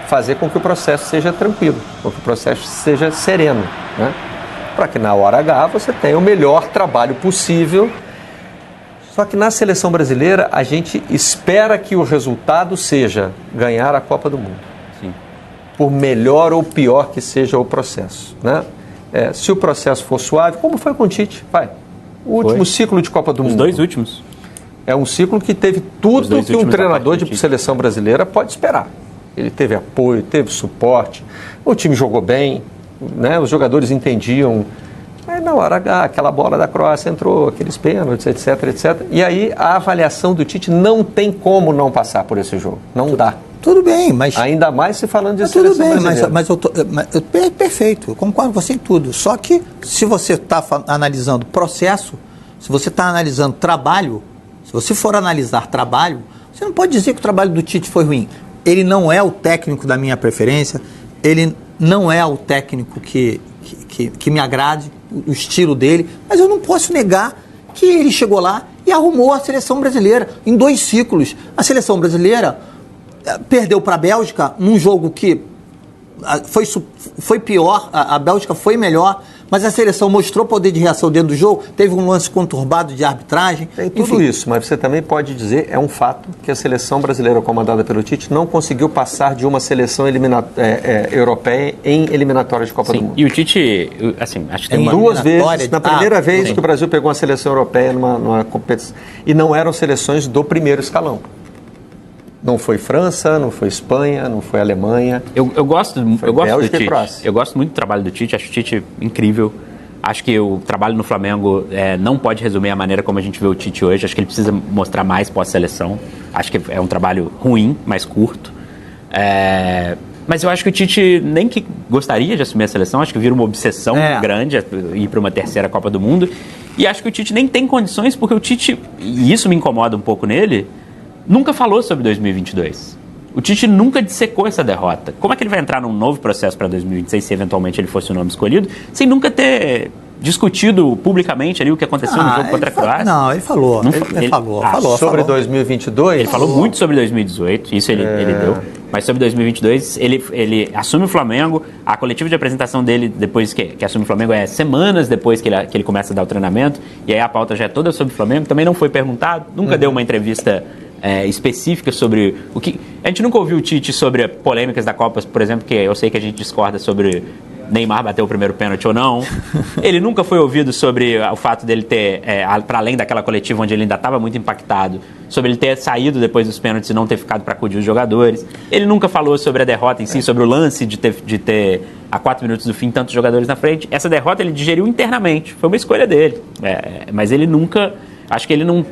fazer com que o processo seja tranquilo, com que o processo seja sereno, né? Para que na hora H você tenha o melhor trabalho possível. Só que na seleção brasileira, a gente espera que o resultado seja ganhar a Copa do Mundo. Sim. Por melhor ou pior que seja o processo, né? Se o processo for suave, como foi com o Tite? O último ciclo de Copa do Mundo. Os 2 últimos. É um ciclo que teve tudo que um treinador de seleção brasileira pode esperar. Ele teve apoio, teve suporte, o time jogou bem, né? Os jogadores entendiam. Na hora H, aquela bola da Croácia entrou, aqueles pênaltis, etc, etc. E aí a avaliação do Tite não tem como não passar por esse jogo. Não dá. Tudo bem, mas... Ainda mais se falando de seleção brasileira. Mas perfeito, eu concordo com você em tudo. Só que se você está analisando processo, se você está analisando trabalho, se você for analisar trabalho, você não pode dizer que o trabalho do Tite foi ruim. Ele não é o técnico da minha preferência, ele não é o técnico que me agrade, o estilo dele, mas eu não posso negar que ele chegou lá e arrumou a seleção brasileira em 2 ciclos. A seleção brasileira perdeu para a Bélgica num jogo que foi pior, a Bélgica foi melhor, mas a seleção mostrou poder de reação dentro do jogo, teve um lance conturbado de arbitragem. Tem tudo isso, mas você também pode dizer, é um fato, que a seleção brasileira comandada pelo Tite não conseguiu passar de uma seleção europeia em eliminatória de Copa do Mundo. E o Tite, assim, acho que tem duas vezes, na primeira vez que o Brasil pegou uma seleção europeia numa competição, e não eram seleções do primeiro escalão. Não foi França, não foi Espanha, não foi Alemanha. Eu gosto do Tite. Croácia. Eu gosto muito do trabalho do Tite, acho o Tite incrível. Acho que o trabalho no Flamengo não pode resumir a maneira como a gente vê o Tite hoje. Acho que ele precisa mostrar mais pós-seleção. Acho que é um trabalho ruim, mais curto. Mas eu acho que o Tite nem que gostaria de assumir a seleção. Acho que vira uma obsessão grande ir para uma terceira Copa do Mundo. E acho que o Tite nem tem condições, porque o Tite, e isso me incomoda um pouco nele, nunca falou sobre 2022. O Tite nunca dissecou essa derrota. Como é que ele vai entrar num novo processo para 2026, se eventualmente ele fosse o nome escolhido, sem nunca ter discutido publicamente ali o que aconteceu no jogo contra a Croácia? Não, ele falou. Ele falou sobre 2022? Ele falou muito sobre 2018, isso ele deu. Mas sobre 2022, ele assume o Flamengo. A coletiva de apresentação dele, depois que assume o Flamengo, é semanas depois que ele começa a dar o treinamento. E aí a pauta já é toda sobre o Flamengo. Também não foi perguntado, nunca deu uma entrevista específica sobre o que... A gente nunca ouviu o Tite sobre polêmicas da Copa, por exemplo, que eu sei que a gente discorda sobre Neymar bater o primeiro pênalti ou não. Ele nunca foi ouvido sobre o fato dele ter, para além daquela coletiva onde ele ainda estava muito impactado, sobre ele ter saído depois dos pênaltis e não ter ficado para acudir os jogadores. Ele nunca falou sobre a derrota em si, sobre o lance de ter a 4 minutos do fim tantos jogadores na frente. Essa derrota ele digeriu internamente, foi uma escolha dele. Mas ele nunca... Acho que ele não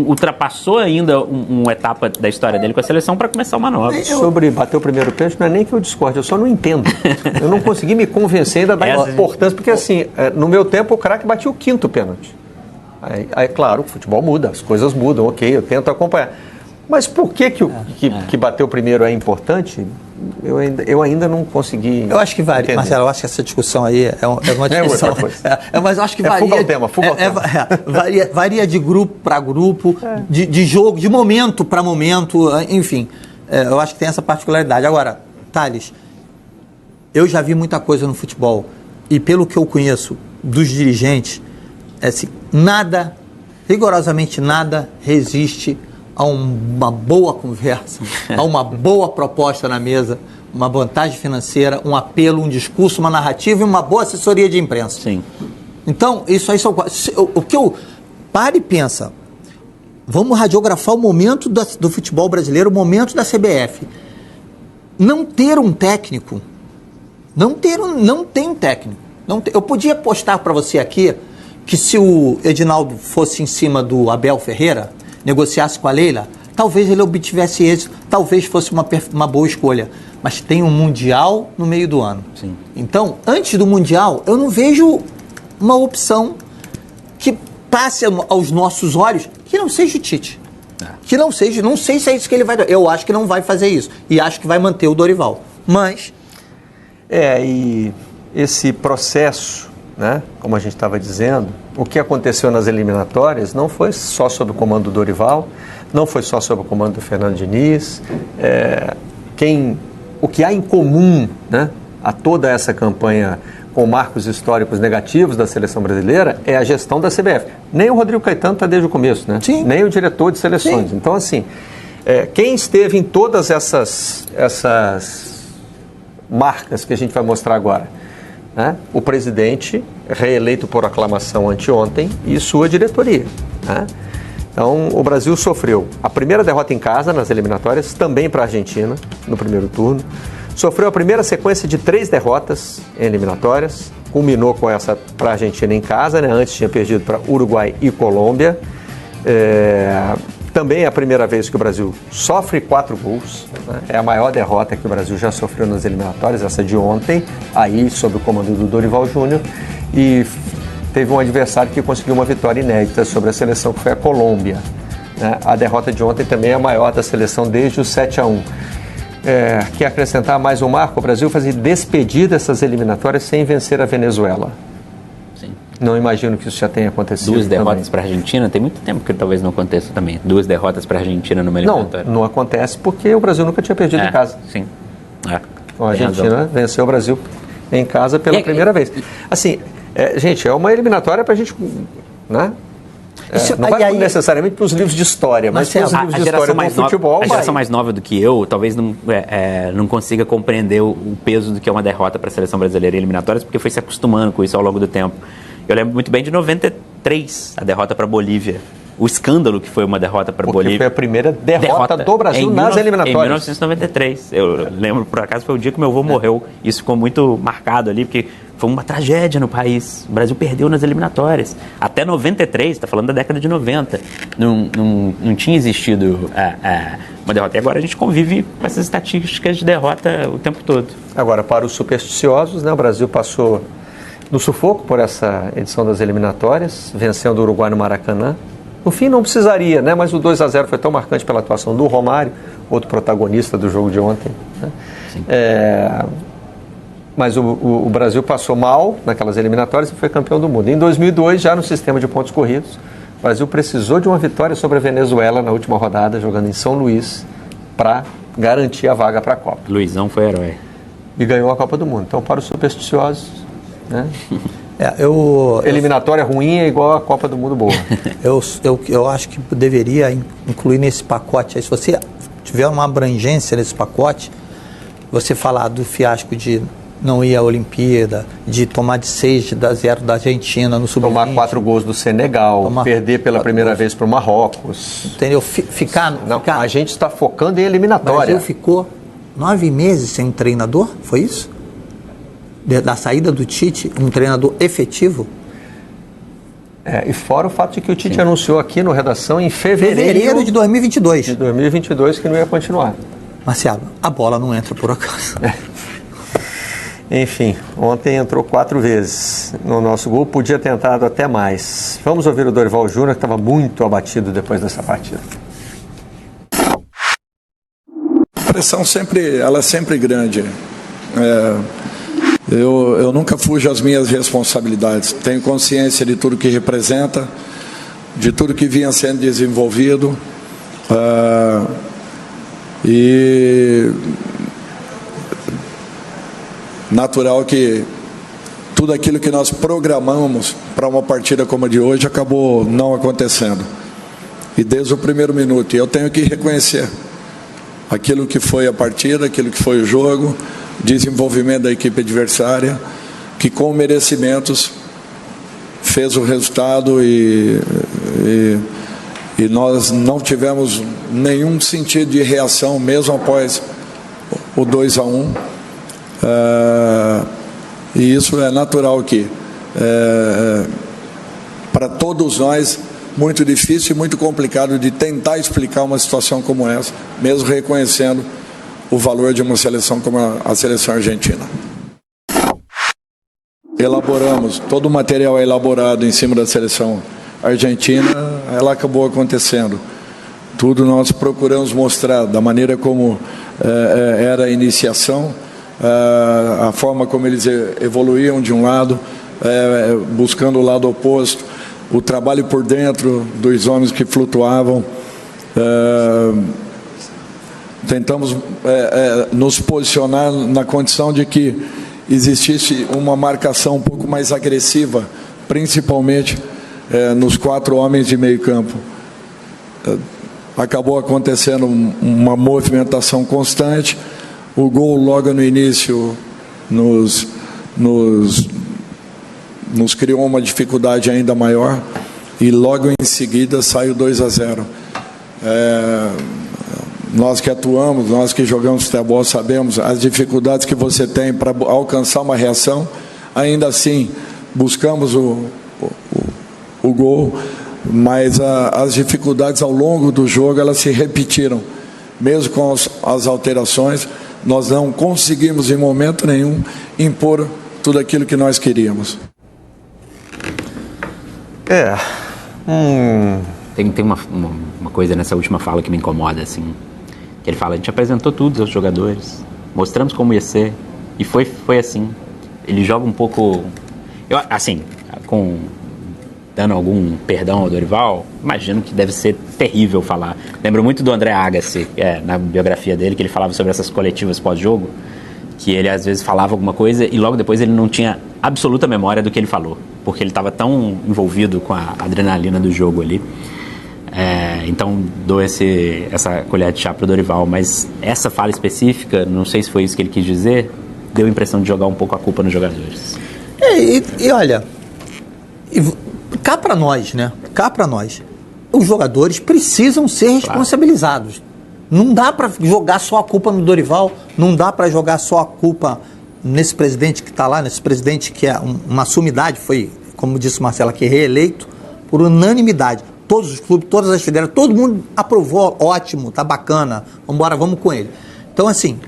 ultrapassou ainda uma etapa da história dele com a seleção para começar uma nova. Sobre bater o primeiro pênalti, não é nem que eu discorde, eu só não entendo. Eu não consegui me convencer ainda da importância, porque assim, no meu tempo o craque batia o 5º pênalti. Aí, claro, o futebol muda, as coisas mudam, ok, eu tento acompanhar. Mas por que bater o primeiro é importante? Eu ainda não consegui. Eu acho que varia, entender. Marcelo, eu acho que essa discussão aí é uma discussão. Mas eu acho que varia. Fuga ao tema. Varia de grupo para grupo, de jogo, de momento para momento, enfim. Eu acho que tem essa particularidade. Agora, Thales, eu já vi muita coisa no futebol, e pelo que eu conheço dos dirigentes, assim, nada, rigorosamente nada, resiste a uma boa conversa, a uma boa proposta na mesa, uma vantagem financeira, um apelo, um discurso, uma narrativa e uma boa assessoria de imprensa. Sim. Então, isso aí são... O que eu... Pare e pensa. Vamos radiografar o momento do futebol brasileiro, o momento da CBF. Não ter um técnico... Não tem um técnico. Eu podia postar para você aqui que se o Edinaldo fosse em cima do Abel Ferreira, negociasse com a Leila, talvez ele obtivesse êxito, talvez fosse uma boa escolha. Mas tem um Mundial no meio do ano. Sim. Então, antes do Mundial, eu não vejo uma opção que passe aos nossos olhos que não seja o Tite. Que não seja, não sei se é isso que ele vai... Eu acho que não vai fazer isso. E acho que vai manter o Dorival. Mas... E esse processo, né, como a gente estava dizendo, o que aconteceu nas eliminatórias não foi só sob o comando do Dorival, não foi só sob o comando do Fernando Diniz. O que há em comum, né, a toda essa campanha com marcos históricos negativos da seleção brasileira é a gestão da CBF. Nem o Rodrigo Caetano está desde o começo, né? Sim. Nem o diretor de seleções. Sim. Então, assim, quem esteve em todas essas marcas que a gente vai mostrar agora, né? O presidente, reeleito por aclamação anteontem, e sua diretoria, né? Então, o Brasil sofreu a primeira derrota em casa nas eliminatórias, também para a Argentina, no primeiro turno. Sofreu a primeira sequência de 3 derrotas em eliminatórias, culminou com essa para a Argentina em casa, né? Antes tinha perdido para Uruguai e Colômbia. Também é a primeira vez que o Brasil sofre 4 gols, né? É a maior derrota que o Brasil já sofreu nas eliminatórias, essa de ontem, aí sob o comando do Dorival Júnior, e teve um adversário que conseguiu uma vitória inédita sobre a seleção, que foi a Colômbia, né? A derrota de ontem também é a maior da seleção desde o 7-1. Quer acrescentar mais um marco? O Brasil fazia despedir dessas eliminatórias sem vencer a Venezuela. Sim. Não imagino que isso já tenha acontecido. 2 derrotas para a Argentina, tem muito tempo que talvez não aconteça também. 2 derrotas para a Argentina numa eliminatória. Não acontece porque o Brasil nunca tinha perdido em casa. Sim. A Argentina venceu o Brasil em casa pela primeira vez. Assim, gente, é uma eliminatória para a gente, né? Não vai necessariamente para os livros de história, mas para os livros de história do futebol. A geração mais nova do que eu talvez não consiga compreender o peso do que é uma derrota para a seleção brasileira em eliminatórias, porque foi se acostumando com isso ao longo do tempo. Eu lembro muito bem de 93, a derrota para a Bolívia. O escândalo que foi uma derrota para a Bolívia. Foi a primeira derrota do Brasil nas eliminatórias. Em 1993. Eu lembro, por acaso, foi o dia que meu avô morreu. Isso ficou muito marcado ali, porque foi uma tragédia no país. O Brasil perdeu nas eliminatórias. Até 93, está falando da década de 90, não tinha existido uma derrota. E agora a gente convive com essas estatísticas de derrota o tempo todo. Agora, para os supersticiosos, né, o Brasil passou no sufoco por essa edição das eliminatórias, vencendo o Uruguai no Maracanã. No fim não precisaria, né? Mas o 2-0 foi tão marcante pela atuação do Romário, outro protagonista do jogo de ontem, né? Mas o Brasil passou mal naquelas eliminatórias e foi campeão do mundo. Em 2002, já no sistema de pontos corridos, o Brasil precisou de uma vitória sobre a Venezuela na última rodada, jogando em São Luís, para garantir a vaga para a Copa. Luizão foi herói. E ganhou a Copa do Mundo. Então, para os supersticiosos, né? Eliminatória ruim é igual a Copa do Mundo boa. Eu acho que deveria incluir nesse pacote. Aí, se você tiver uma abrangência nesse pacote, você falar do fiasco de não ir à Olimpíada, de tomar de 6-0 da Argentina no Sub-20. Tomar 4 gols do Senegal, perder pela primeira vez para o Marrocos. Entendeu? A gente está focando em eliminatória. O Brasil ficou 9 meses sem treinador, foi isso? Da saída do Tite, um treinador efetivo? E fora o fato de que o Tite anunciou aqui no Redação em fevereiro de 2022. De 2022 que não ia continuar. Marcelo, a bola não entra por acaso. Enfim, ontem entrou 4 vezes no nosso gol, podia ter entrado até mais. Vamos ouvir o Dorival Júnior, que estava muito abatido depois dessa partida. A pressão ela é sempre grande. Eu nunca fujo às minhas responsabilidades. Tenho consciência de tudo que representa, de tudo que vinha sendo desenvolvido. E natural que tudo aquilo que nós programamos para uma partida como a de hoje acabou não acontecendo. E desde o primeiro minuto, eu tenho que reconhecer aquilo que foi a partida, aquilo que foi o jogo, desenvolvimento da equipe adversária, que com merecimentos fez o resultado e nós não tivemos nenhum sentido de reação, mesmo após o 2-1. E isso é natural aqui. Para todos nós, muito difícil e muito complicado de tentar explicar uma situação como essa, mesmo reconhecendo o valor de uma seleção como a seleção argentina. Elaboramos, todo o material é elaborado em cima da seleção argentina, ela acabou acontecendo. Tudo nós procuramos mostrar da maneira como era a iniciação, a forma como eles evoluíam de um lado, buscando o lado oposto, o trabalho por dentro dos homens que flutuavam. Tentamos nos posicionar na condição de que existisse uma marcação um pouco mais agressiva, principalmente nos 4 homens de meio campo. Acabou acontecendo uma movimentação constante. O gol logo no início nos criou uma dificuldade ainda maior e logo em seguida saiu 2-0. Nós que atuamos, nós que jogamos futebol, sabemos as dificuldades que você tem para alcançar uma reação. Ainda assim, buscamos o gol, mas as dificuldades ao longo do jogo, elas se repetiram. Mesmo com as alterações, nós não conseguimos em momento nenhum impor tudo aquilo que nós queríamos. Tem uma coisa nessa última fala que me incomoda, assim. Que ele fala, a gente apresentou tudo aos jogadores, mostramos como ia ser, e foi assim. Ele joga um pouco... dando algum perdão ao Dorival, imagino que deve ser terrível falar. Lembro muito do André Agassi, na biografia dele, que ele falava sobre essas coletivas pós-jogo, que ele às vezes falava alguma coisa e logo depois ele não tinha absoluta memória do que ele falou, porque ele estava tão envolvido com a adrenalina do jogo ali. Então dou essa colher de chá para o Dorival, mas essa fala específica, não sei se foi isso que ele quis dizer, deu a impressão de jogar um pouco a culpa nos jogadores. E olha, cá para nós, né? Cá para nós, os jogadores precisam ser responsabilizados. Não dá para jogar só a culpa no Dorival, não dá para jogar só a culpa nesse presidente que está lá, nesse presidente que é uma sumidade, foi, como disse o Marcelo aqui, reeleito por unanimidade. Todos os clubes, todas as federações, todo mundo aprovou, ótimo, tá bacana, vamos com ele. Então, assim,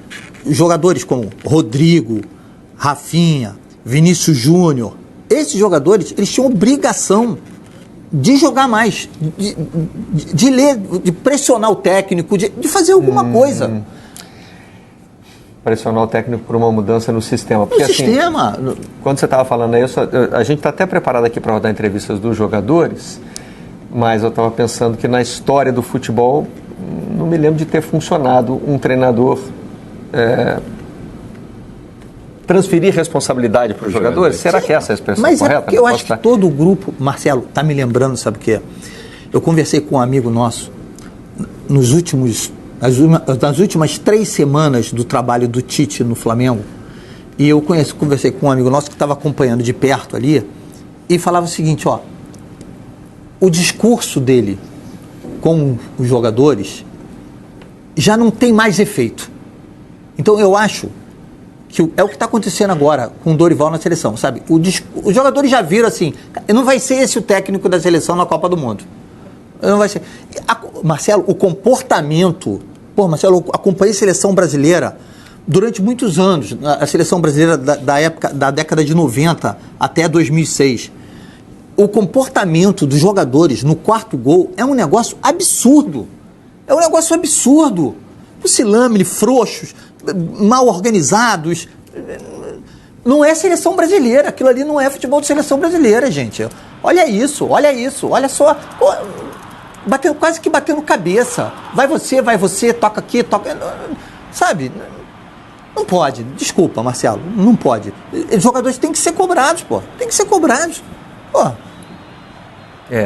jogadores como Rodrigo, Rafinha, Vinícius Júnior, esses jogadores, eles tinham obrigação de jogar mais, de ler, de pressionar o técnico, de fazer alguma coisa. Pressionar o técnico por uma mudança no sistema. Porque, sistema. Quando você estava falando aí, a gente está até preparado aqui para rodar entrevistas dos jogadores, mas eu estava pensando que na história do futebol, não me lembro de ter funcionado um treinador transferir responsabilidade para os jogadores. Será que essa é a expressão correta? Mas eu acho que todo o grupo, Marcelo, está me lembrando, sabe o quê? Eu conversei com um amigo nosso nas últimas 3 semanas do trabalho do Tite no Flamengo, e eu conversei com um amigo nosso que estava acompanhando de perto ali, e falava o seguinte, o discurso dele com os jogadores já não tem mais efeito. Então eu acho que é o que está acontecendo agora com o Dorival na seleção, sabe? Os jogadores já viram assim, não vai ser esse o técnico da seleção na Copa do Mundo. Não vai ser. Marcelo, o comportamento... Marcelo, eu acompanhei a seleção brasileira durante muitos anos, a seleção brasileira da década de 90 até 2006. O comportamento dos jogadores no 4º gol é um negócio absurdo. É um negócio absurdo. Pusilâmine, frouxos, mal organizados. Não é seleção brasileira. Aquilo ali não é futebol de seleção brasileira, gente. Olha isso, olha só. Quase que batendo cabeça. Vai você, toca aqui, toca... Sabe? Não pode. Desculpa, Marcelo. Não pode. Os jogadores têm que ser cobrados, pô. Tem que ser cobrados. Pô.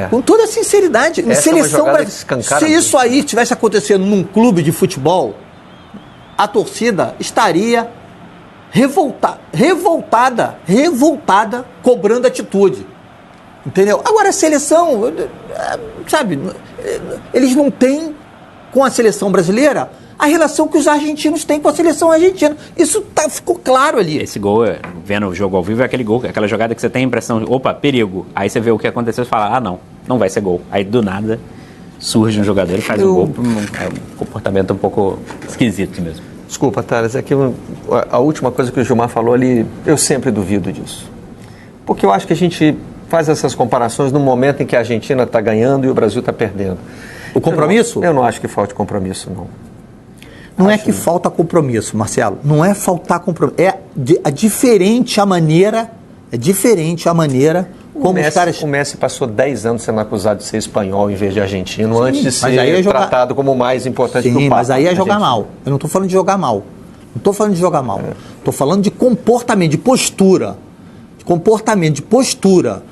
Com toda a sinceridade. Essa Seleção é Se isso aí tivesse acontecendo num clube de futebol, a torcida estaria revoltada, cobrando atitude. Entendeu? Agora a seleção, sabe, eles não têm com a seleção brasileira a relação que os argentinos têm com a seleção argentina. Isso ficou claro ali. Esse gol, vendo o jogo ao vivo, é aquele gol, aquela jogada que você tem a impressão, opa, perigo. Aí você vê o que aconteceu e fala, não vai ser gol. Aí do nada surge um jogador e faz um gol. É um comportamento um pouco esquisito mesmo. Desculpa, Thales, é que a última coisa que o Gilmar falou ali, eu sempre duvido disso. Porque eu acho que a gente faz essas comparações no momento em que a Argentina está ganhando e o Brasil está perdendo. O compromisso? Eu não acho que falte compromisso, não. Não é que falta compromisso, Marcelo. Não é faltar compromisso. É diferente a maneira como os caras... O Messi passou 10 anos sendo acusado de ser espanhol em vez de argentino, antes de ser tratado como o mais importante do país. Sim, mas aí é jogar mal. Eu não estou falando de jogar mal. Estou falando de comportamento, de postura. De comportamento, de postura.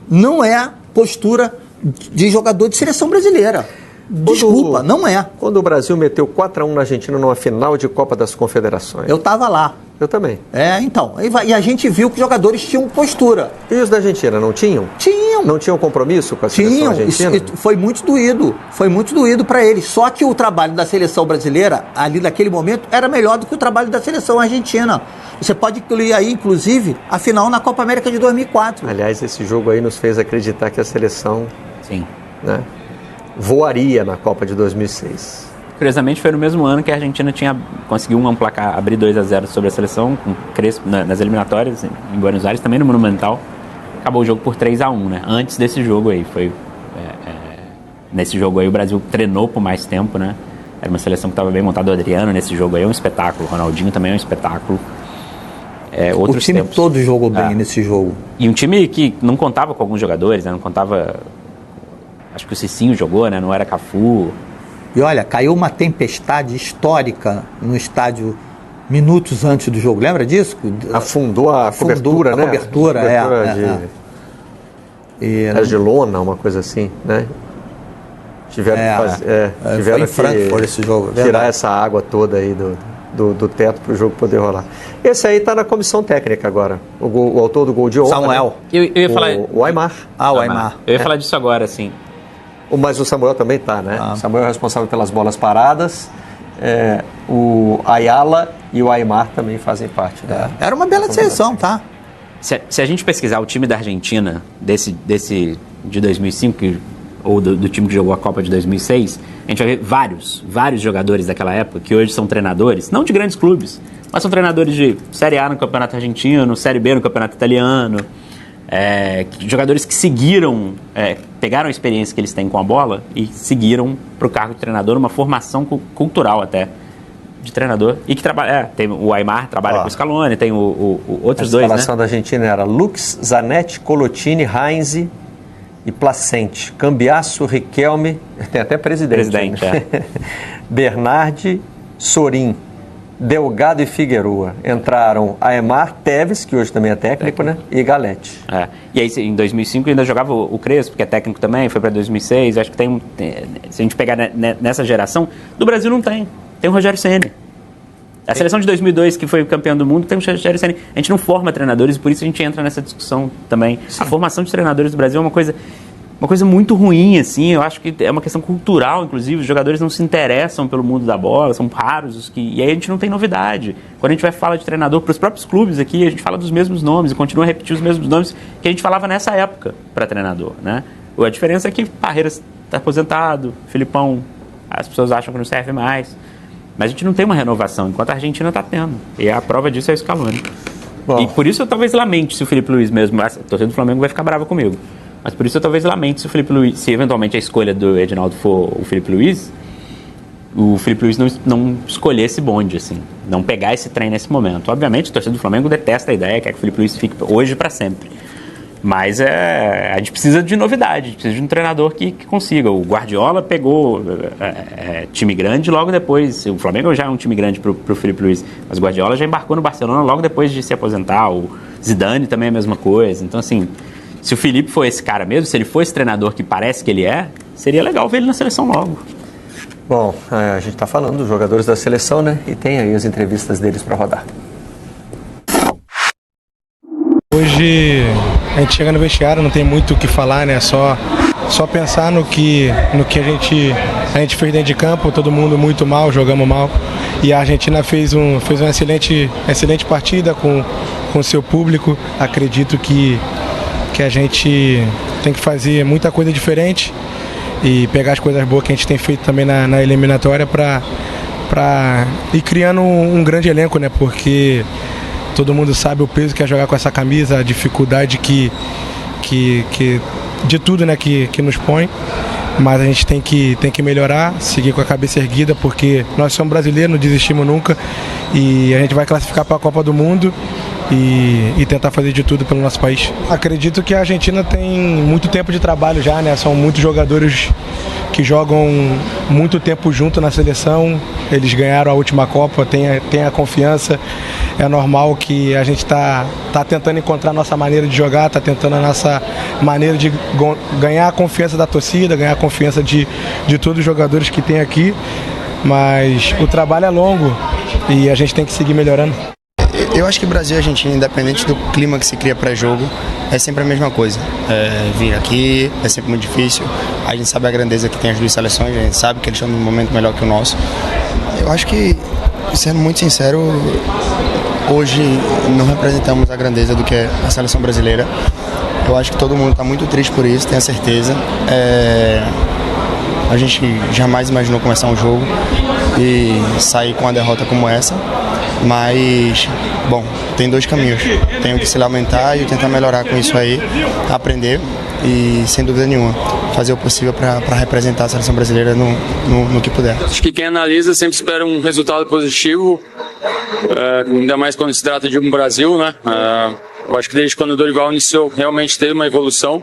Não é postura de jogador de seleção brasileira. Desculpa, não é. Quando o Brasil meteu 4-1 na Argentina numa final de Copa das Confederações. Eu estava lá. Eu também. Então. E a gente viu que os jogadores tinham postura. E os da Argentina, não tinham? Tinham. Não tinham compromisso com a seleção argentina? Isso foi muito doído. Foi muito doído para eles. Só que o trabalho da seleção brasileira, ali naquele momento, era melhor do que o trabalho da seleção argentina. Você pode incluir aí, inclusive, a final na Copa América de 2004. Aliás, esse jogo aí nos fez acreditar que a seleção... Sim. Né, voaria na Copa de 2006. Curiosamente, foi no mesmo ano que a Argentina conseguiu um placar, abrir 2-0 sobre a seleção, com Crespo nas eliminatórias, em Buenos Aires, também no Monumental. Acabou o jogo por 3-1, né? Antes desse jogo aí. Nesse jogo aí o Brasil treinou por mais tempo, né? Era uma seleção que estava bem montada. O Adriano nesse jogo aí é um espetáculo. O Ronaldinho também é um espetáculo. O time todo jogou bem nesse jogo. E um time que não contava com alguns jogadores, né? Não contava... Acho que o Cicinho jogou, né? Não era Cafu. E olha, caiu uma tempestade histórica no estádio minutos antes do jogo. Lembra disso? Afundou a cobertura, né? A cobertura, de lona, uma coisa assim, né? Tiveram foi em Frankfurt esse jogo. Tirar essa água toda aí do teto para o jogo poder rolar. Esse aí está na comissão técnica agora. O autor do gol de ontem. Samuel. Né? Eu ia falar... O Aimar. O Aimar. Eu ia falar disso agora, assim. Mas o Samuel também está, né? O Samuel é responsável pelas bolas paradas. O Ayala e o Aimar também fazem parte. Era uma bela seleção, tá? Se a gente pesquisar o time da Argentina, desse de 2005, ou do time que jogou a Copa de 2006, a gente vai ver vários jogadores daquela época que hoje são treinadores, não de grandes clubes, mas são treinadores de Série A no Campeonato Argentino, Série B no Campeonato Italiano, jogadores que seguiram, pegaram a experiência que eles têm com a bola e seguiram para o cargo de treinador, uma formação cultural até de treinador, e que trabalha, tem o Aimar trabalha com o Scaloni, tem outros dois, né? A escalação da Argentina era Lux, Zanetti, Colotini, Heinze e Placente, Cambiasso, Riquelme, tem até presidente né? Bernardi, Sorin, Delgado e Figueroa. Entraram Aimar, Tevez, que hoje também é técnico, né? E Galete. E aí, em 2005, ainda jogava o Crespo, que é técnico também, foi para 2006. Acho que se a gente pegar nessa geração, do Brasil não tem. Tem o Rogério Ceni. A seleção de 2002, que foi campeão do mundo, tem o Rogério Ceni. A gente não forma treinadores, e por isso a gente entra nessa discussão também. Sim. A formação de treinadores do Brasil é uma coisa muito ruim, assim. Eu acho que é uma questão cultural, inclusive. Os jogadores não se interessam pelo mundo da bola, são raros os que... E aí a gente não tem novidade. Quando a gente vai falar de treinador para os próprios clubes aqui, a gente fala dos mesmos nomes e continua a repetir os mesmos nomes que a gente falava nessa época para treinador, né? A diferença é que Parreiras está aposentado, Filipão, as pessoas acham que não serve mais. Mas a gente não tem uma renovação, enquanto a Argentina está tendo. E a prova disso é o Scaloni. Bom. E por isso eu talvez lamente se o Felipe Luiz mesmo... A torcida do Flamengo vai ficar brava comigo. Mas por isso eu talvez lamente se o Felipe Luiz... Se eventualmente a escolha do Edinaldo for o Felipe Luiz não escolher esse bonde, assim. Não pegar esse trem nesse momento. Obviamente a torcida do Flamengo detesta a ideia, quer que o Felipe Luiz fique hoje para sempre. Mas a gente precisa de novidade, a gente precisa de um treinador que consiga. O Guardiola pegou time grande logo depois. O Flamengo já é um time grande para o Felipe Luiz, mas o Guardiola já embarcou no Barcelona logo depois de se aposentar. O Zidane também é a mesma coisa. Então, assim, se o Felipe for esse cara mesmo, se ele for esse treinador que parece que ele seria legal ver ele na seleção logo. Bom, a gente está falando dos jogadores da seleção, né? E tem aí as entrevistas deles para rodar. Hoje a gente chega no vestiário, não tem muito o que falar, né? Só pensar no que a gente fez dentro de campo, todo mundo muito mal, jogamos mal. E a Argentina fez uma excelente partida com o seu público. Acredito que a gente tem que fazer muita coisa diferente e pegar as coisas boas que a gente tem feito também na eliminatória para ir criando um grande elenco, né? Porque todo mundo sabe o peso que é jogar com essa camisa, a dificuldade que de tudo, né, que nos põe. Mas a gente tem que melhorar, seguir com a cabeça erguida, porque nós somos brasileiros, não desistimos nunca. E a gente vai classificar para a Copa do Mundo e tentar fazer de tudo pelo nosso país. Acredito que a Argentina tem muito tempo de trabalho já, né? São muitos jogadores que jogam muito tempo junto na seleção. Eles ganharam a última Copa, tem a confiança. É normal que a gente está tentando encontrar a nossa maneira de jogar, está tentando a nossa maneira de ganhar a confiança da torcida, ganhar a confiança de todos os jogadores que tem aqui. Mas o trabalho é longo e a gente tem que seguir melhorando. Eu acho que Brasil e Argentina, independente do clima que se cria pré-jogo, é sempre a mesma coisa. Vir aqui é sempre muito difícil. A gente sabe a grandeza que tem as duas seleções, a gente sabe que eles estão num momento melhor que o nosso. Eu acho que, sendo muito sincero, hoje não representamos a grandeza do que é a seleção brasileira. Eu acho que todo mundo está muito triste por isso, tenho certeza. A gente jamais imaginou começar um jogo e sair com uma derrota como essa. Mas, bom, tem dois caminhos. Tenho que se lamentar e tentar melhorar com isso aí, aprender e, sem dúvida nenhuma, fazer o possível para representar a seleção brasileira no que puder. Acho que quem analisa sempre espera um resultado positivo, ainda mais quando se trata de um Brasil, né? Eu acho que desde quando o Dorival iniciou, realmente teve uma evolução.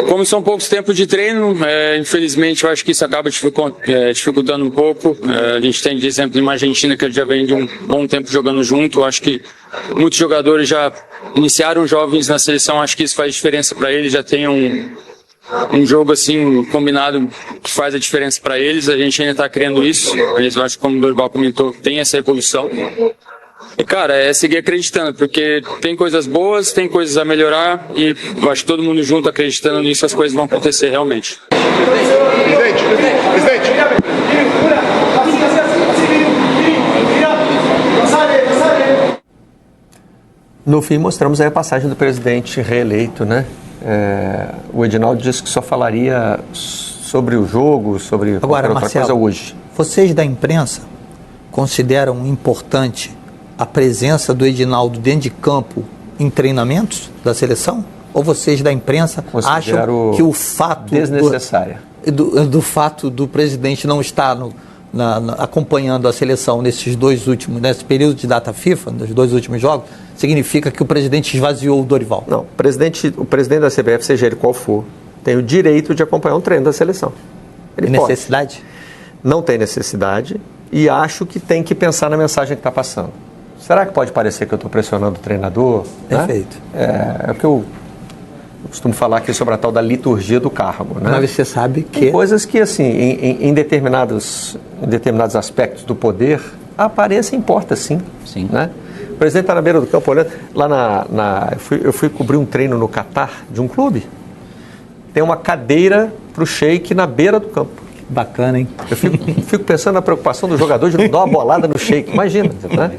Como são poucos tempos de treino, infelizmente eu acho que isso acaba dificultando um pouco. A gente tem de exemplo uma Argentina que já vem de um bom tempo jogando junto. Eu acho que muitos jogadores já iniciaram jovens na seleção, acho que isso faz diferença para eles, já tem um jogo assim combinado que faz a diferença para eles. A gente ainda está criando isso, mas eu acho que, como o Dorival comentou, tem essa evolução. E, cara, é seguir acreditando, porque tem coisas boas, tem coisas a melhorar e eu acho que todo mundo junto acreditando nisso, as coisas vão acontecer realmente. Presidente. No fim, mostramos aí a passagem do presidente reeleito, né? O Edinaldo disse que só falaria sobre o jogo, sobre qualquer outra coisa hoje. Vocês da imprensa consideram importante a presença do Edinaldo dentro de campo em treinamentos da seleção? Ou vocês da imprensa acham que o fato desnecessária do fato do presidente não estar acompanhando a seleção nesse período de data FIFA, nos dois últimos jogos, significa que o presidente esvaziou o Dorival? Não, o presidente da CBF, seja ele qual for, tem o direito de acompanhar um treino da seleção. Ele tem necessidade? Não tem necessidade e acho que tem que pensar na mensagem que está passando. Será que pode parecer que eu estou pressionando o treinador? Perfeito. É o que eu costumo falar aqui sobre a tal da liturgia do cargo. Né? Mas você sabe que... Tem coisas que, assim, em determinados aspectos do poder, a aparência importa, sim. Né? O presidente está na beira do campo olhando. Lá eu fui cobrir um treino no Catar de um clube. Tem uma cadeira para o sheik na beira do campo. Bacana, hein? Eu fico pensando na preocupação do jogador de não dar uma bolada no sheik. Imagina, né?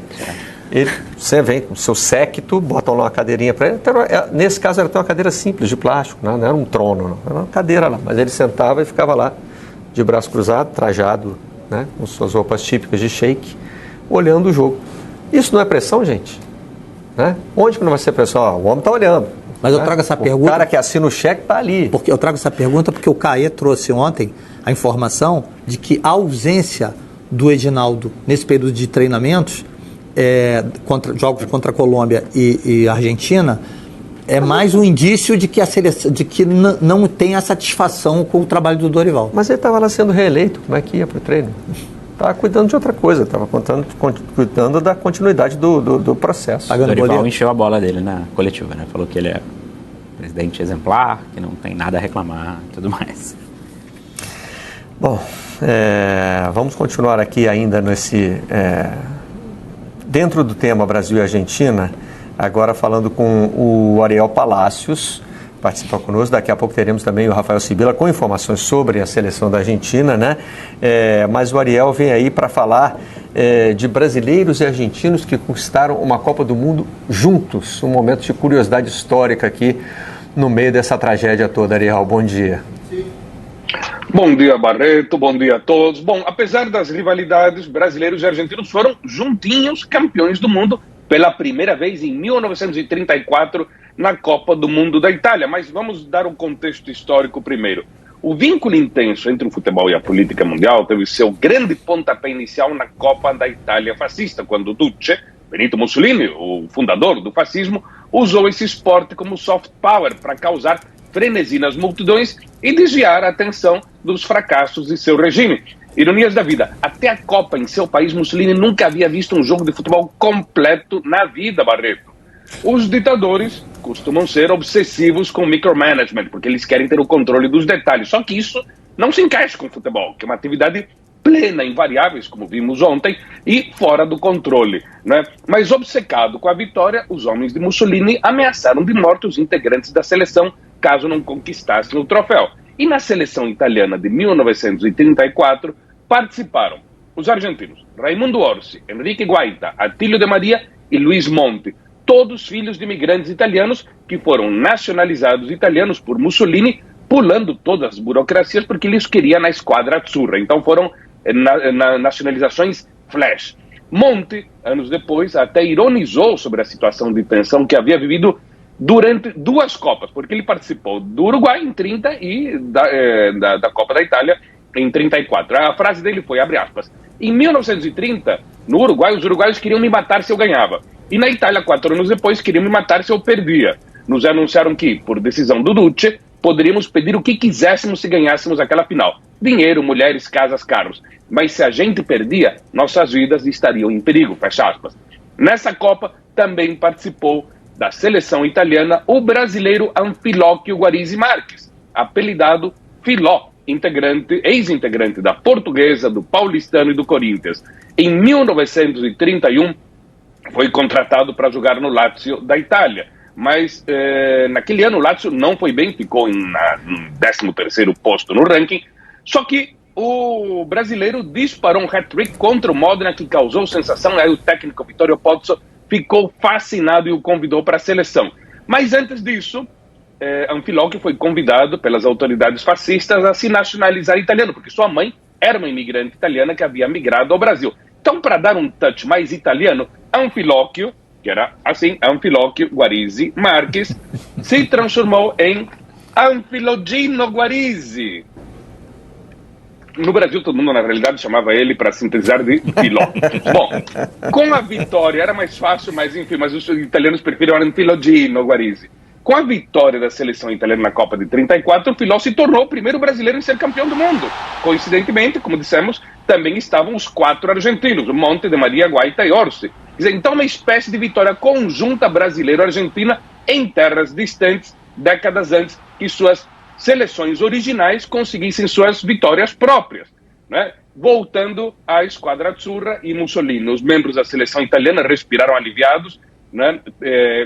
Você vem com o seu séquito, botam lá uma cadeirinha para ele. Nesse caso era até uma cadeira simples, de plástico, não era um trono, não. Era uma cadeira lá. Mas ele sentava e ficava lá, de braço cruzado, trajado, né, com suas roupas típicas de sheik, olhando o jogo. Isso não é pressão, gente? Né? Onde que não vai ser pressão? O homem está olhando. Mas eu trago essa pergunta... O cara que assina o cheque está ali. Eu trago essa pergunta porque o Caê trouxe ontem a informação de que a ausência do Edinaldo nesse período de treinamentos, jogos contra a Colômbia e Argentina, é mais um indício de que a seleção, de que não tem a satisfação com o trabalho do Dorival. Mas ele estava lá sendo reeleito, como é que ia para o treino? Estava cuidando de outra coisa, estava cuidando da continuidade do processo. O Dorival encheu a bola dele na coletiva, né? Falou que ele é presidente exemplar, que não tem nada a reclamar e tudo mais. Bom, vamos continuar aqui ainda dentro do tema Brasil e Argentina, agora falando com o Ariel Palacios, participa conosco. Daqui a pouco teremos também o Rafael Sibila com informações sobre a seleção da Argentina, né? Mas o Ariel vem aí para falar de brasileiros e argentinos que conquistaram uma Copa do Mundo juntos. Um momento de curiosidade histórica aqui no meio dessa tragédia toda. Ariel, bom dia. Bom dia, Barreto. Bom dia a todos. Bom, apesar das rivalidades, brasileiros e argentinos foram juntinhos campeões do mundo pela primeira vez em 1934 na Copa do Mundo da Itália. Mas vamos dar um contexto histórico primeiro. O vínculo intenso entre o futebol e a política mundial teve seu grande pontapé inicial na Copa da Itália fascista, quando Duce, Benito Mussolini, o fundador do fascismo, usou esse esporte como soft power para causar frenesi nas multidões e desviar a atenção dos fracassos de seu regime. Ironias da vida, até a Copa em seu país, Mussolini nunca havia visto um jogo de futebol completo na vida, Barreto. Os ditadores costumam ser obsessivos com micromanagement, porque eles querem ter o controle dos detalhes. Só que isso não se encaixa com o futebol, que é uma atividade plena em variáveis, como vimos ontem, e fora do controle, né? Mas obcecado com a vitória, os homens de Mussolini ameaçaram de morte os integrantes da seleção, caso não conquistassem o troféu. E na seleção italiana de 1934, participaram os argentinos Raimundo Orsi, Enrique Guaita, Attilio De Maria e Luiz Monti, todos filhos de imigrantes italianos que foram nacionalizados italianos por Mussolini, pulando todas as burocracias porque eles queriam na Squadra Azzurra. Então foram nacionalizações flash. Monti, anos depois, até ironizou sobre a situação de tensão que havia vivido durante duas Copas, porque ele participou do Uruguai em 30 e da Copa da Itália em 34. A frase dele foi, abre aspas, em 1930, no Uruguai, os uruguaios queriam me matar se eu ganhava. E na Itália, 4 anos depois, queriam me matar se eu perdia. Nos anunciaram que, por decisão do Duce, poderíamos pedir o que quiséssemos se ganhássemos aquela final. Dinheiro, mulheres, casas, carros. Mas se a gente perdia, nossas vidas estariam em perigo, fecha aspas. Nessa Copa, também participou da seleção italiana o brasileiro Anfilóquio Guarizzi Marques, apelidado Filó, ex-integrante da Portuguesa, do Paulistano e do Corinthians. Em 1931, foi contratado para jogar no Lazio da Itália. Mas naquele ano o Lazio não foi bem, ficou no 13º posto no ranking. Só que o brasileiro disparou um hat-trick contra o Modena que causou sensação. Aí o técnico Vittorio Pozzo ficou fascinado e o convidou para a seleção. Mas antes disso, Anfilóquio foi convidado pelas autoridades fascistas a se nacionalizar italiano, porque sua mãe era uma imigrante italiana que havia migrado ao Brasil. Então, para dar um touch mais italiano, Anfilóquio, que era assim, Anfilóquio Guarizzi Marques, se transformou em Anfilogino Guarizzi. No Brasil, todo mundo, na realidade, chamava ele, para sintetizar, de Filó. Bom, com a vitória, era mais fácil, mas enfim, mas os italianos preferiram Anfilogino Guarizzi. Com a vitória da seleção italiana na Copa de 34, o Filó se tornou o primeiro brasileiro em ser campeão do mundo. Coincidentemente, como dissemos, também estavam os 4 argentinos, Monti, De Maria, Guaita e Orsi. Então, uma espécie de vitória conjunta brasileiro-argentina em terras distantes, décadas antes que suas seleções originais conseguissem suas vitórias próprias, né? Voltando à Squadra Azzurra e Mussolini. Os membros da seleção italiana respiraram aliviados, né?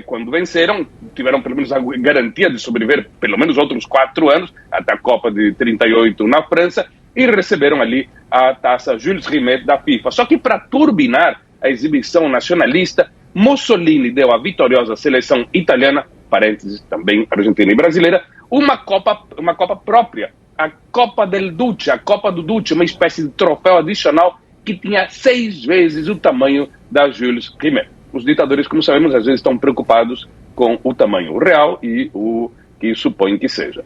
Quando venceram, tiveram pelo menos a garantia de sobreviver pelo menos outros 4 anos, até a Copa de 38 na França, e receberam ali a taça Jules Rimet da FIFA. Só que para turbinar a exibição nacionalista, Mussolini deu à vitoriosa seleção italiana, parênteses também argentina e brasileira, uma Copa própria, a Copa del Duce, a Copa do Duce, uma espécie de troféu adicional que tinha 6 vezes o tamanho da Jules Rimet. Os ditadores, como sabemos, às vezes estão preocupados com o tamanho real e o que supõem que seja.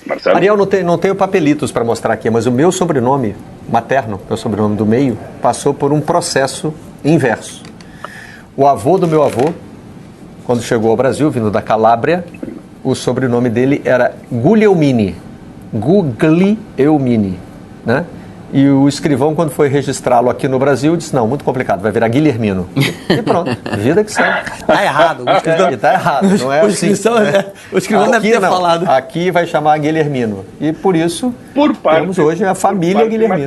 Marcelo? Ariel, não tenho papelitos para mostrar aqui, mas o meu sobrenome materno, meu sobrenome do meio, passou por um processo inverso. O avô do meu avô quando chegou ao Brasil, vindo da Calábria, o sobrenome dele era Guglielmini. Guglielmini, né? E o escrivão, quando foi registrá-lo aqui no Brasil, disse, não, muito complicado, vai virar Guilhermino. E pronto, vida que segue. Tá errado. Tá errado, não é assim. O escrivão deve ter falado. Aqui vai chamar Guilhermino. E por isso, Por parte, temos hoje a família por parte Guilhermino.